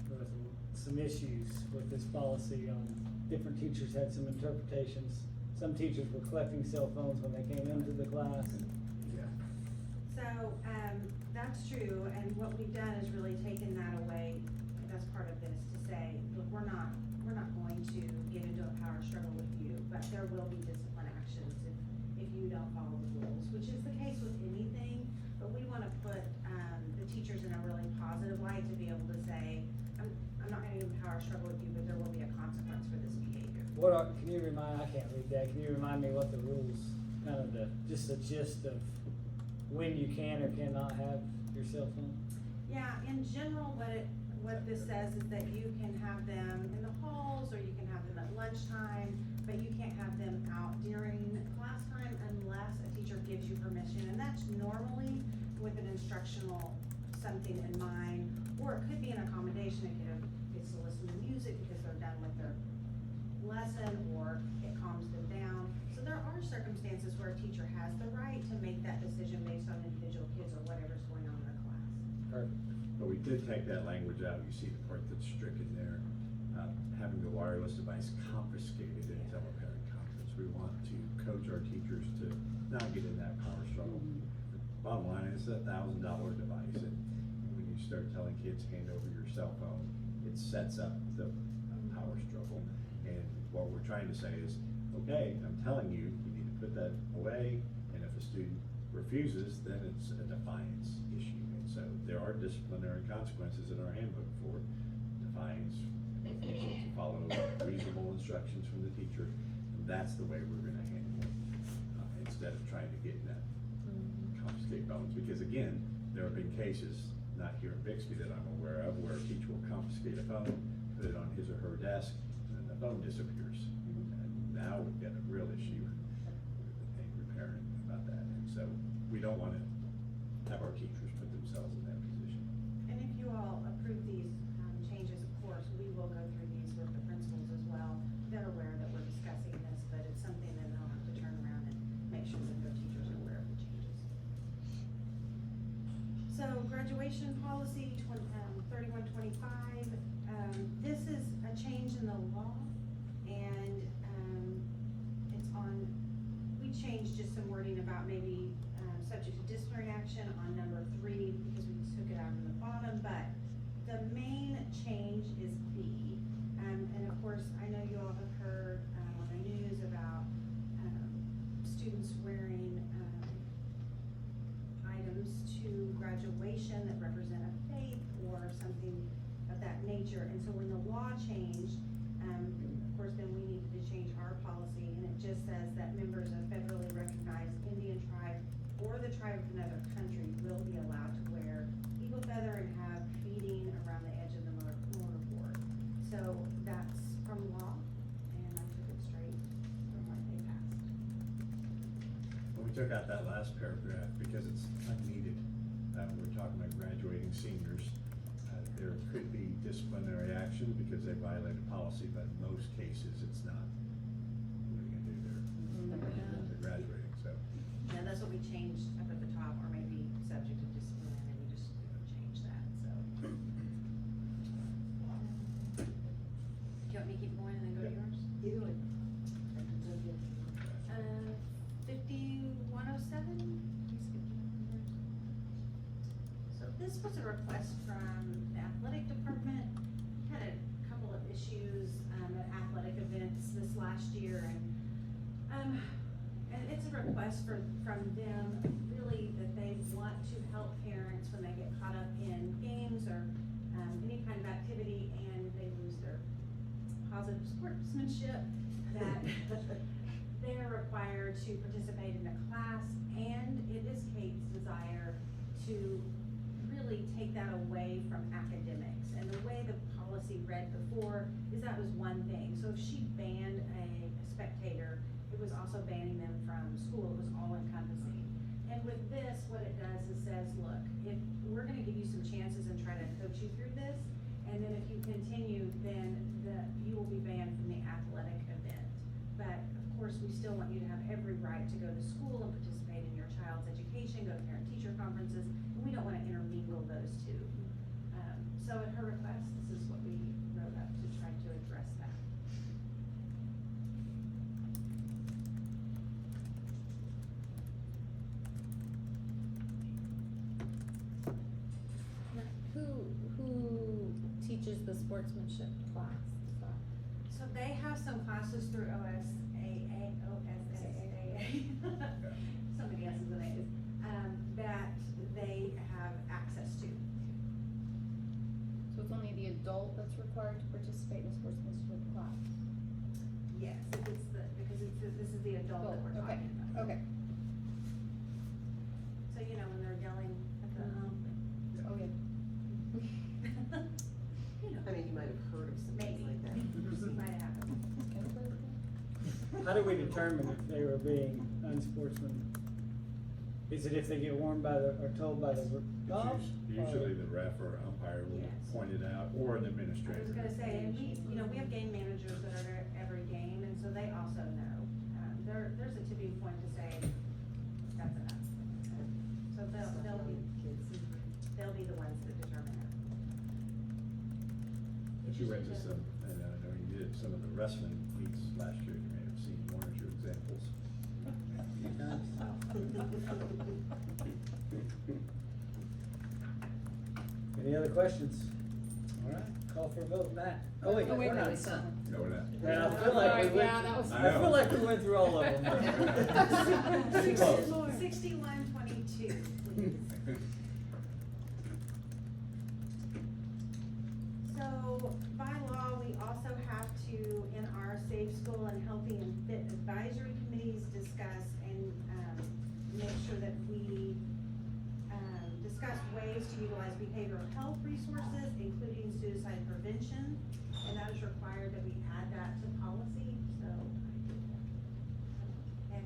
there was some issues with this policy on different teachers had some interpretations. some teachers were collecting cell phones when they came into the class. Yeah. So, that's true, and what we've done is really taken that away, that's part of this, to say, look, we're not going to get into a power struggle with you, but there will be discipline actions if you don't follow the rules, which is the case with anything, but we wanna put, the teachers in a really positive light to be able to say, I'm not gonna get in a power struggle with you, but there will be a consequence for this behavior. Can you remind, I can't read that, can you remind me what the rules, kind of just the gist of when you can or cannot have your cell phone? Yeah, in general, what this says is that you can have them in the halls, or you can have them at lunchtime, but you can't have them out during class time unless a teacher gives you permission, and that's normally with an instructional something in mind, or it could be an accommodation. A kid gets to listen to music because they're done with their lesson, or it calms them down. So there are circumstances where a teacher has the right to make that decision based on individual kids or whatever's going on in their class. Perfect. But we did take that language out, you see the part that's stricken there, having the wireless device confiscated in a teleparent conference. We want to coach our teachers to not get in that power struggle. Bottom line, it's a $1,000 device, and when you start telling kids, hand over your cell phone, it sets up the power struggle. And what we're trying to say is, okay, I'm telling you, you need to put that away, and if a student refuses, then it's a defiance issue. And so there are disciplinary consequences in our handbook for defiance, refusal to follow reasonable instructions from the teacher. And that's the way we're gonna handle it, instead of trying to get in that confiscate phones. Because again, there have been cases, not here in Bixby that I'm aware of, where a teacher will confiscate a phone, put it on his or her desk, and then the phone disappears. And now we've got a real issue with an angry parent about that. And so we don't wanna have our teachers put themselves in that position. And if you all approve these changes, of course, we will go through these with the principals as well. They're aware that we're discussing this, but it's something that they'll have to turn around and make sure that their teachers are aware of the changes. So graduation policy 3125, this is a change in the law, and it's on, we changed just some wording about maybe subject to disciplinary action on number 3 because we took it out of the bottom, but the main change is B. And of course, I know you all have heard on the news about students wearing items to graduation that represent a faith or something of that nature. And so when the law changed, of course, then we needed to change our policy, and it just says that members of federally recognized Indian tribe or the tribe of another country will be allowed to wear eagle feather and have beading around the edge of the mortarboard. So that's from law, and I took it straight from what they passed. Well, we took out that last paragraph because it's unneeded. We're talking about graduating seniors. There could be disciplinary action because they violated policy, but in most cases, it's not. What are you gonna do there? They're graduating, so. Yeah, that's what we changed up at the top, or maybe subject to discipline, and we just changed that, so. Do you want me to keep going and then go to yours? Either way. 5107? So this was a request from the athletic department. Had a couple of issues at athletic events this last year, and it's a request from them, really, that they want to help parents when they get caught up in games or any kind of activity and they lose their positive sportsmanship, that they are required to participate in a class, and it is Kate's desire to really take that away from academics. And the way the policy read before is that was one thing. So if she banned a spectator, it was also banning them from school. It was all encompassing. And with this, what it does is says, look, if we're gonna give you some chances and try to coach you through this, and then if you continue, then you will be banned from the athletic event. But of course, we still want you to have every right to go to school and participate in your child's education, go to parent-teacher conferences, and we don't wanna intermingle those two. So at her request, this is what we wrote up to try to address that. sportsmanship class, so. So they have some classes through OSAA, so many S's and A's, that they have access to. So it's only the adult that's required to participate in a sportsmanship class? Yes, if it's this is the adult that we're Okay, talking about. okay. So, you know, when they're yelling at the, Oh, yeah. you know. I mean, you might have heard of some things Maybe. like that. It might happen. Can I play with that? How do we determine if they were being unsportsmanlike? Is it if they get warned by the, or told by the golf? Usually the ref or umpire will Yes. point it out, or an I administrator. was gonna say, and we have game managers that are there every game, and so they also know. There's a tipping point to say, that's enough. So they'll be the ones that determine that. If you went to some, and I know you did, some of the wrestling meets last year, you may have seen one or two examples. Any other questions? All right, call for a vote, Matt. Oh, wait, Oh, wait, we're not. wait, done. No, we're not. Yeah, I feel like we Sorry, went, yeah, that was- I feel like we went through all of them. Too close. 6122, please. So by law, we also have to, in our Safe School and Healthy and Fit Advisory Committees, discuss and, make sure that we, discuss ways to utilize behavioral health resources, including suicide prevention. And that is required that we add that to policy, so. And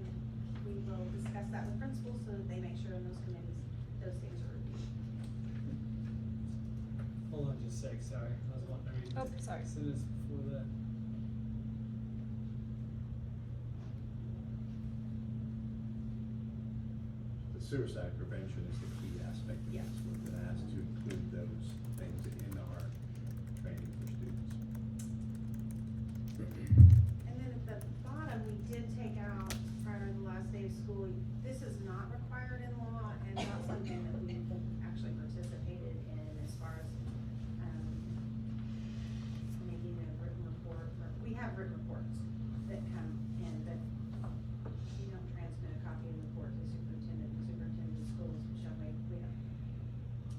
we will discuss that with principals so that they make sure in those committees, those things are reviewed. Hold on just a sec, sorry. I was wanting to read. Oh, sorry. As soon as before that. The suicide prevention is the key aspect of Yeah. this. We've been asked to include those things in our training for students. And then at the bottom, we did take out, prior to the last day of school, this is not required in law and not something that we actually participated in as far as, making a written report, we have written reports that come in, that we don't transmit a copy of the report to the superintendent of schools, shall we don't.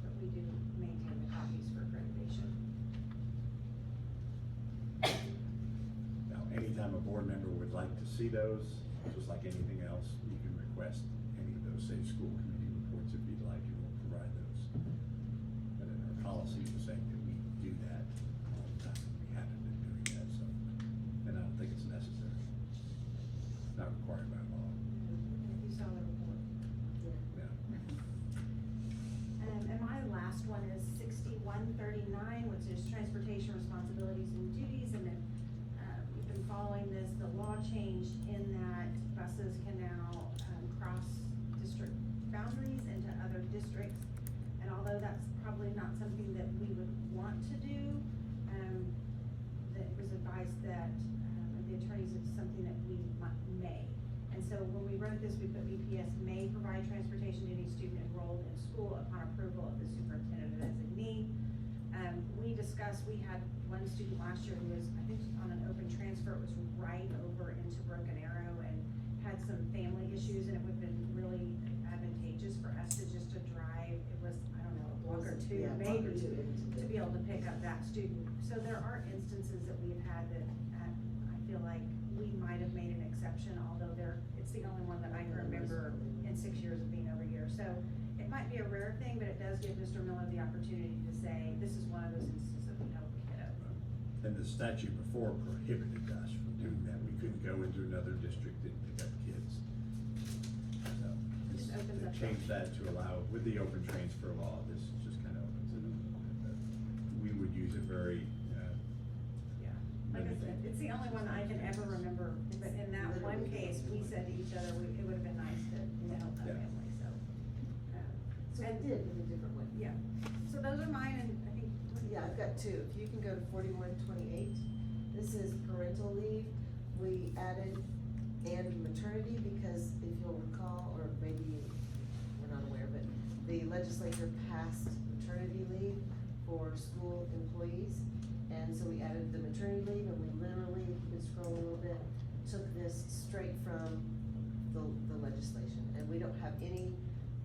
But we do maintain the copies for accreditation. Now, anytime a board member would like to see those, just like anything else, you can request any of those Safe School Committee reports if you'd like, and we'll provide those. But in our policy, we're saying that we do that all the time, we haven't been doing that, so, and I don't think it's necessary. It's not required by law, If you saw the report. yeah. And my last one is 6139, which is transportation responsibilities and duties, and then, we've been following this, the law changed in that buses can now, cross district boundaries into other districts. And although that's probably not something that we would want to do, that it was advised that, the attorneys, it's something that we may. And so when we wrote this, we put BPS may provide transportation to any student enrolled in school upon approval of the superintendent designee. We discussed, we had one student last year who was, I think, on an open transfer, it was right over into Broken Arrow and had some family issues, and it would've been really advantageous for us to just to drive, it was, I don't know, a block or two, Yeah, a block or maybe, two into to be able to pick up that student. So there are instances that we've had that, I feel like we might have made an exception, although it's the only one that I can remember in 6 years of being over here. So it might be a rare thing, but it does give Mr. Miller the opportunity to say, this is one of those instances that we help a kiddo. And the statute before prohibited us from doing that, we couldn't go into another district and pick up kids. So, Just opens to up change the- that to allow, with the open transfer law, this just kind of opens it up. But we would use it very, Yeah, like I said, it's the only one I can ever remember, but in that one case, we said to each other, it would've been nice to help that Yeah. family, so. So I and- did in a different way. Yeah, so those are mine, and I think. Yeah, I've got two. If you can go to 4128, this is parental leave. We added and maternity because if you'll recall, or maybe we're not aware, but the legislature passed maternity leave for school employees. And so we added the maternity leave, and we literally, if you can scroll a little bit, took this straight from the legislation. And we don't have any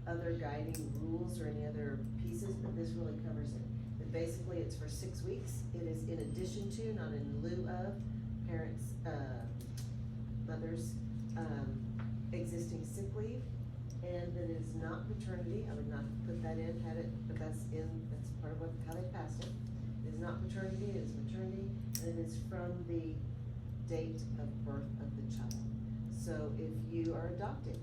other guiding rules or any other pieces, but this really covers it. But basically, it's for 6 weeks. It is in addition to, not in lieu of, parents, mothers, existing sick leave. And that it is not paternity, I would not put that in, had it, but that's part of how they passed it. It is not paternity, it is maternity, and it is from the date of birth of the child. So if you are adopted,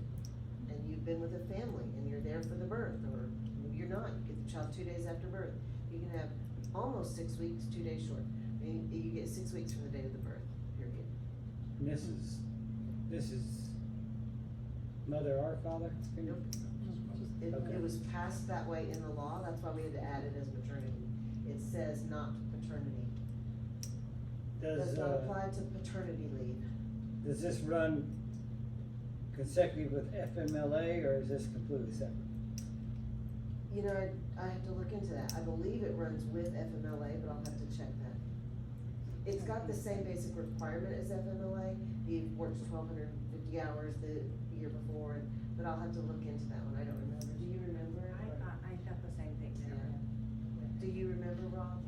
and you've been with a family, and you're there for the birth, or you're not, you get the child 2 days after birth, you can have almost 6 weeks, 2 days short. I mean, you get 6 weeks from the date of the birth, period. And this is mother or father? Nope. Okay. It was passed that way in the law, that's why we had to add it as maternity. It says not paternity. Does not apply to paternity leave. Does this run consecutive with FMLA, or is this completely separate? You know, I have to look into that. I believe it runs with FMLA, but I'll have to check that. It's got the same basic requirement as FMLA. He works 1,250 hours the year before, but I'll have to look into that one. I don't remember. Do you remember? I thought the same thing too. Yeah. Do you remember, Rob?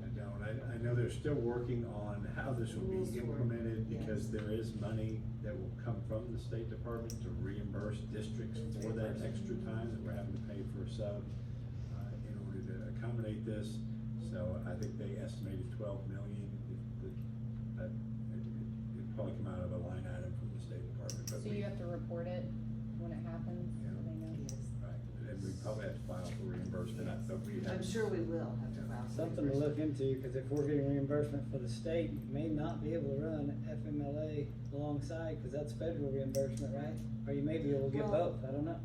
I don't. I know they're still working on how this will be Rules for it, implemented, yes. because there is money that will come from the State Department to reimburse districts for that extra time that we're having to pay for a sub, in order to accommodate this. So I think they estimated 12 million. It'd probably come out of a line item from the State Department, but So you have to report it when it happens, so they know? Yes. right, and we probably have to file for reimbursement, but we have. I'm sure we will have to file. for Something to look reimbursement. into, because if we're getting reimbursement for the state, you may not be able to run FMLA alongside, because that's federal reimbursement, right? Or you may be able to get Well- both, I don't know.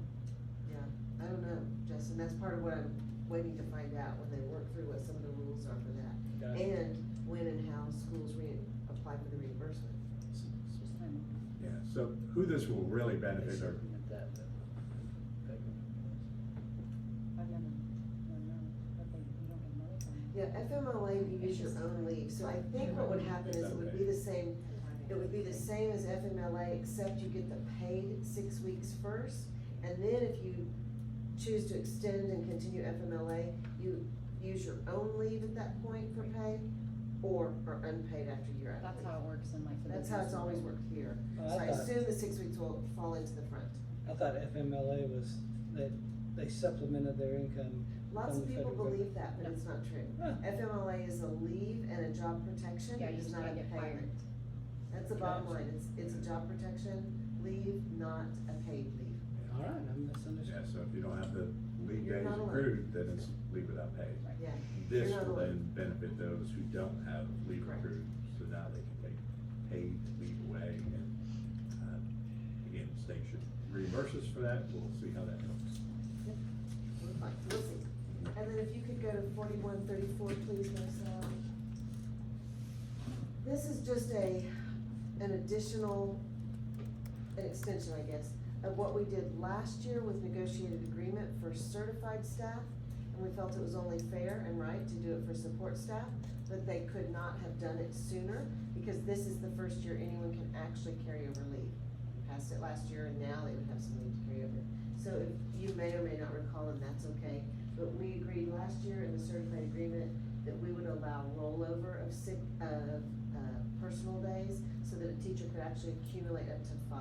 Yeah, I don't know, Justin, that's part of what I'm waiting to find out when they work through what some of the rules are for that. Gotcha. And when and how schools apply for the reimbursement. Yeah, so who this will really benefit are, Supplement that, but- I've never known, but you don't have money from it. Yeah, FMLA, you use your own leave, so I think what would happen is it would be the same, as FMLA, except you get the paid 6 weeks first, and then if you choose to extend and continue FMLA, you use your own leave at that point for pay, or unpaid after you're out. That's how it works in like the. That's how it's always worked here. Oh, So I I thought- assume the 6 weeks will fall into the front. I thought FMLA was, that they supplemented their income. Lots from of the people federal believe government. that, but it's not true. Huh. FMLA is a leave and a job protection, Yeah, it you is just not a can't get fired. payment. That's the bottom Gotcha. line, it's a job protection leave, not a paid leave. All right, I'm yeah, misunderstanding. so if you don't have the leave You're days not allowed. accrued, then it's leave without pay. Yeah. This You're not will allowed. then benefit those who don't have leave Correct. accrued, so now they can take paid leave away, and, again, the state should reimburse us for that, we'll see how that goes. We're fine, we'll see. And then if you could go to 4134, please, Marcel. This is just an additional, an extension, I guess, of what we did last year with negotiated agreement for certified staff. And we felt it was only fair and right to do it for support staff, but they could not have done it sooner, because this is the first year anyone can actually carry over leave. Passed it last year, and now they would have some leave to carry over. So if you may or may not recall, and that's okay, but we agreed last year in the certified agreement that we would allow rollover of personal days, so that a teacher could actually accumulate up to 5.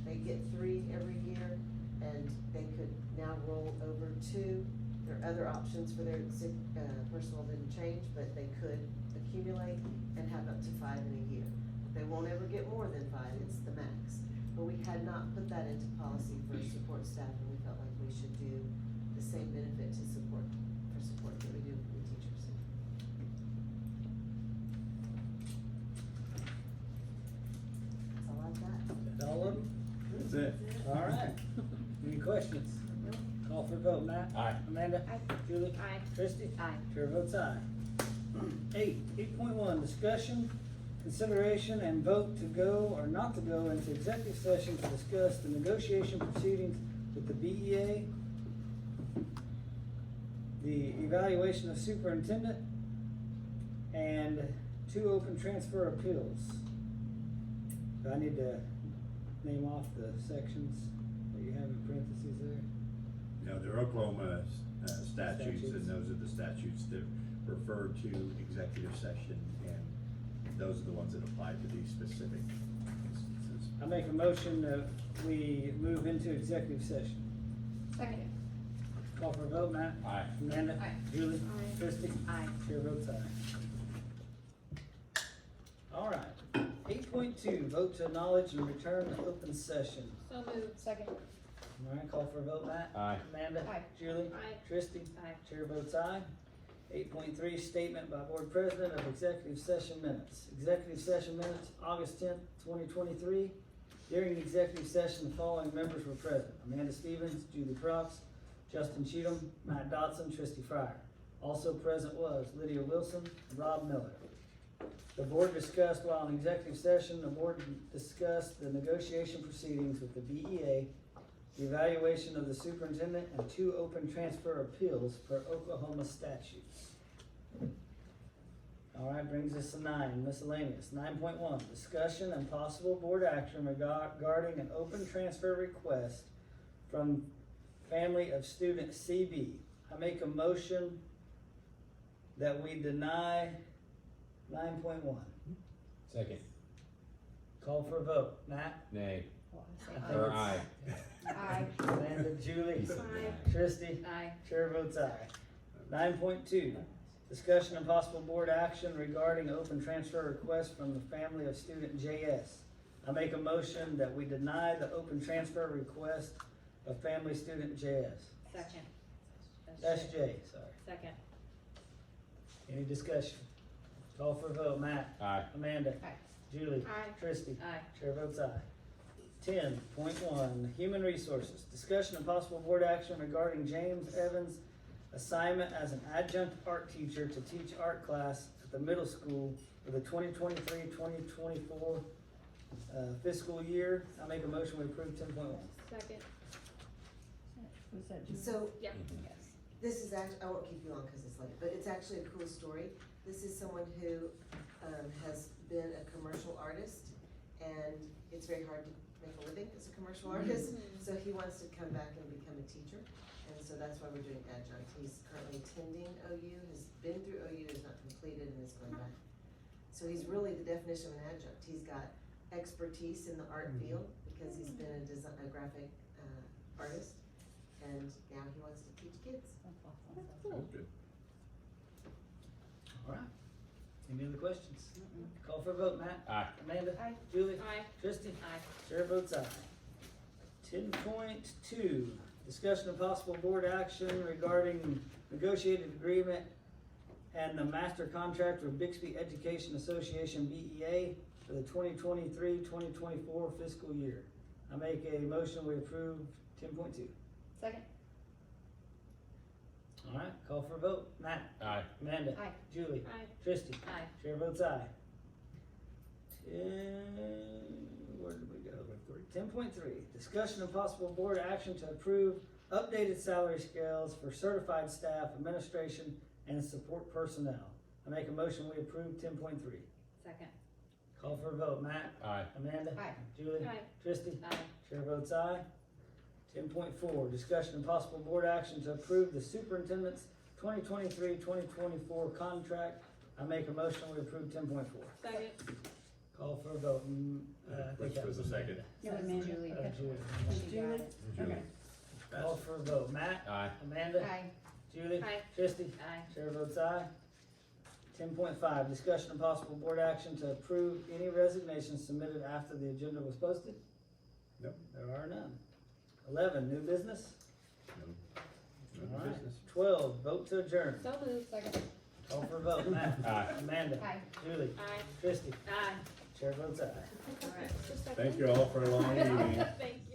They get 3 every year, and they could now roll over 2. There are other options for their sick, personal didn't change, but they could accumulate and have up to 5 in a year. They won't ever get more than 5, it's the max. But we had not put that into policy for support staff, and we felt like we should do the same benefit to support that we do for the teachers. That's all I've got. Is that all of them? That's it. All right. Any questions? Call for a vote, Matt? Aye. Amanda? Aye. Julie? Aye. Christie? Aye. Chair votes aye. 8.1, discussion, consideration, and vote to go or not to go into executive session to discuss the negotiation proceedings with the BEA, the evaluation of superintendent, and 2 open transfer appeals. Do I need to name off the sections that you have in parentheses there? No, they're Oklahoma statutes, and those are the statutes that refer to executive session, and those are the ones that apply to these specific instances. I make a motion that we move into executive session. Second. Call for a vote, Matt? Aye. Amanda? Aye. Julie? Aye. Christie? Aye. Chair votes aye. All right, 8.2, vote to acknowledge and return to open session. So moved. Second. All right, call for a vote, Matt? Aye. Amanda? Aye. Julie? Aye. Christie? Aye. Chair votes aye. 8.3, statement by board president of executive session minutes. Executive session minutes, August 10th, 2023. During the executive session, the following members were present: Amanda Stevens, Julie Prox, Justin Cheatham, Matt Dotson, Tristy Fryer. Also present was Lydia Wilson, and Rob Miller. The board discussed, while in executive session, the board discussed the negotiation proceedings with the BEA, the evaluation of the superintendent, and 2 open transfer appeals per Oklahoma statutes. All right, brings us to 9, miscellaneous. 9.1, discussion and possible board action regarding an open transfer request from family of student CB. I make a motion that we deny 9.1. Second. Call for a vote. Matt? Nay. I Or think aye. Aye. Amanda, Julie? Aye. Christie? Aye. Chair votes aye. 9.2, discussion and possible board action regarding open transfer request from the family of student JS. I make a motion that we deny the open transfer request of family student JS. Second. That's J, sorry. Second. Any discussion? Call for a vote. Matt? Aye. Amanda? Aye. Julie? Aye. Christie? Aye. Chair votes aye. 10.1, human resources. Discussion and possible board action regarding James Evans' assignment as an adjunct art teacher to teach art class at the middle school for the 2023-2024 fiscal year. I make a motion we approve 10.1. Second. Was that you? So, Yeah. this is I won't keep you long because it's late, but it's actually a cool story. This is someone who, has been a commercial artist, and it's very hard to make a living as a commercial artist. So he wants to come back and become a teacher, and so that's why we're doing adjunct. He's currently attending OU, has been through OU, is not completed, and is going back. So he's really the definition of an adjunct. He's got expertise in the art field because he's been a graphic artist, and now he wants to teach kids. Sounds good. All right. Any other questions? Call for a vote. Matt? Aye. Amanda? Aye. Julie? Aye. Christie? Aye. Chair votes aye. 10.2, discussion of possible board action regarding negotiated agreement and the master contract with Bixby Education Association BEA for the 2023-2024 fiscal year. I make a motion we approve 10.2. Second. All right, call for a vote. Matt? Aye. Amanda? Aye. Julie? Aye. Christie? Aye. Chair votes aye. 10.3, discussion of possible board action to approve updated salary scales for certified staff, administration, and support personnel. I make a motion we approve 10.3. Second. Call for a vote. Matt? Aye. Amanda? Aye. Julie? Aye. Christie? Aye. Chair votes aye. 10.4, discussion and possible board action to approve the superintendent's 2023-2024 contract. I make a motion we approve 10.4. Second. Call for a vote. I think Which that was the second? It was Julie. Julie. She got it. Julie. Call for a vote. Matt? Aye. Amanda? Aye. Julie? Aye. Christie? Aye. Chair votes aye. 10.5, discussion and possible board action to approve any resignations submitted after the agenda was posted. Nope. There are none. 11, new business. No All right. business. 12, vote to adjourn. So moved. Second. Call for a vote. Matt? Aye. Amanda? Aye. Julie? Aye. Christie? Aye. Chair votes aye. All right. Thank you all for a long meeting. Thank you.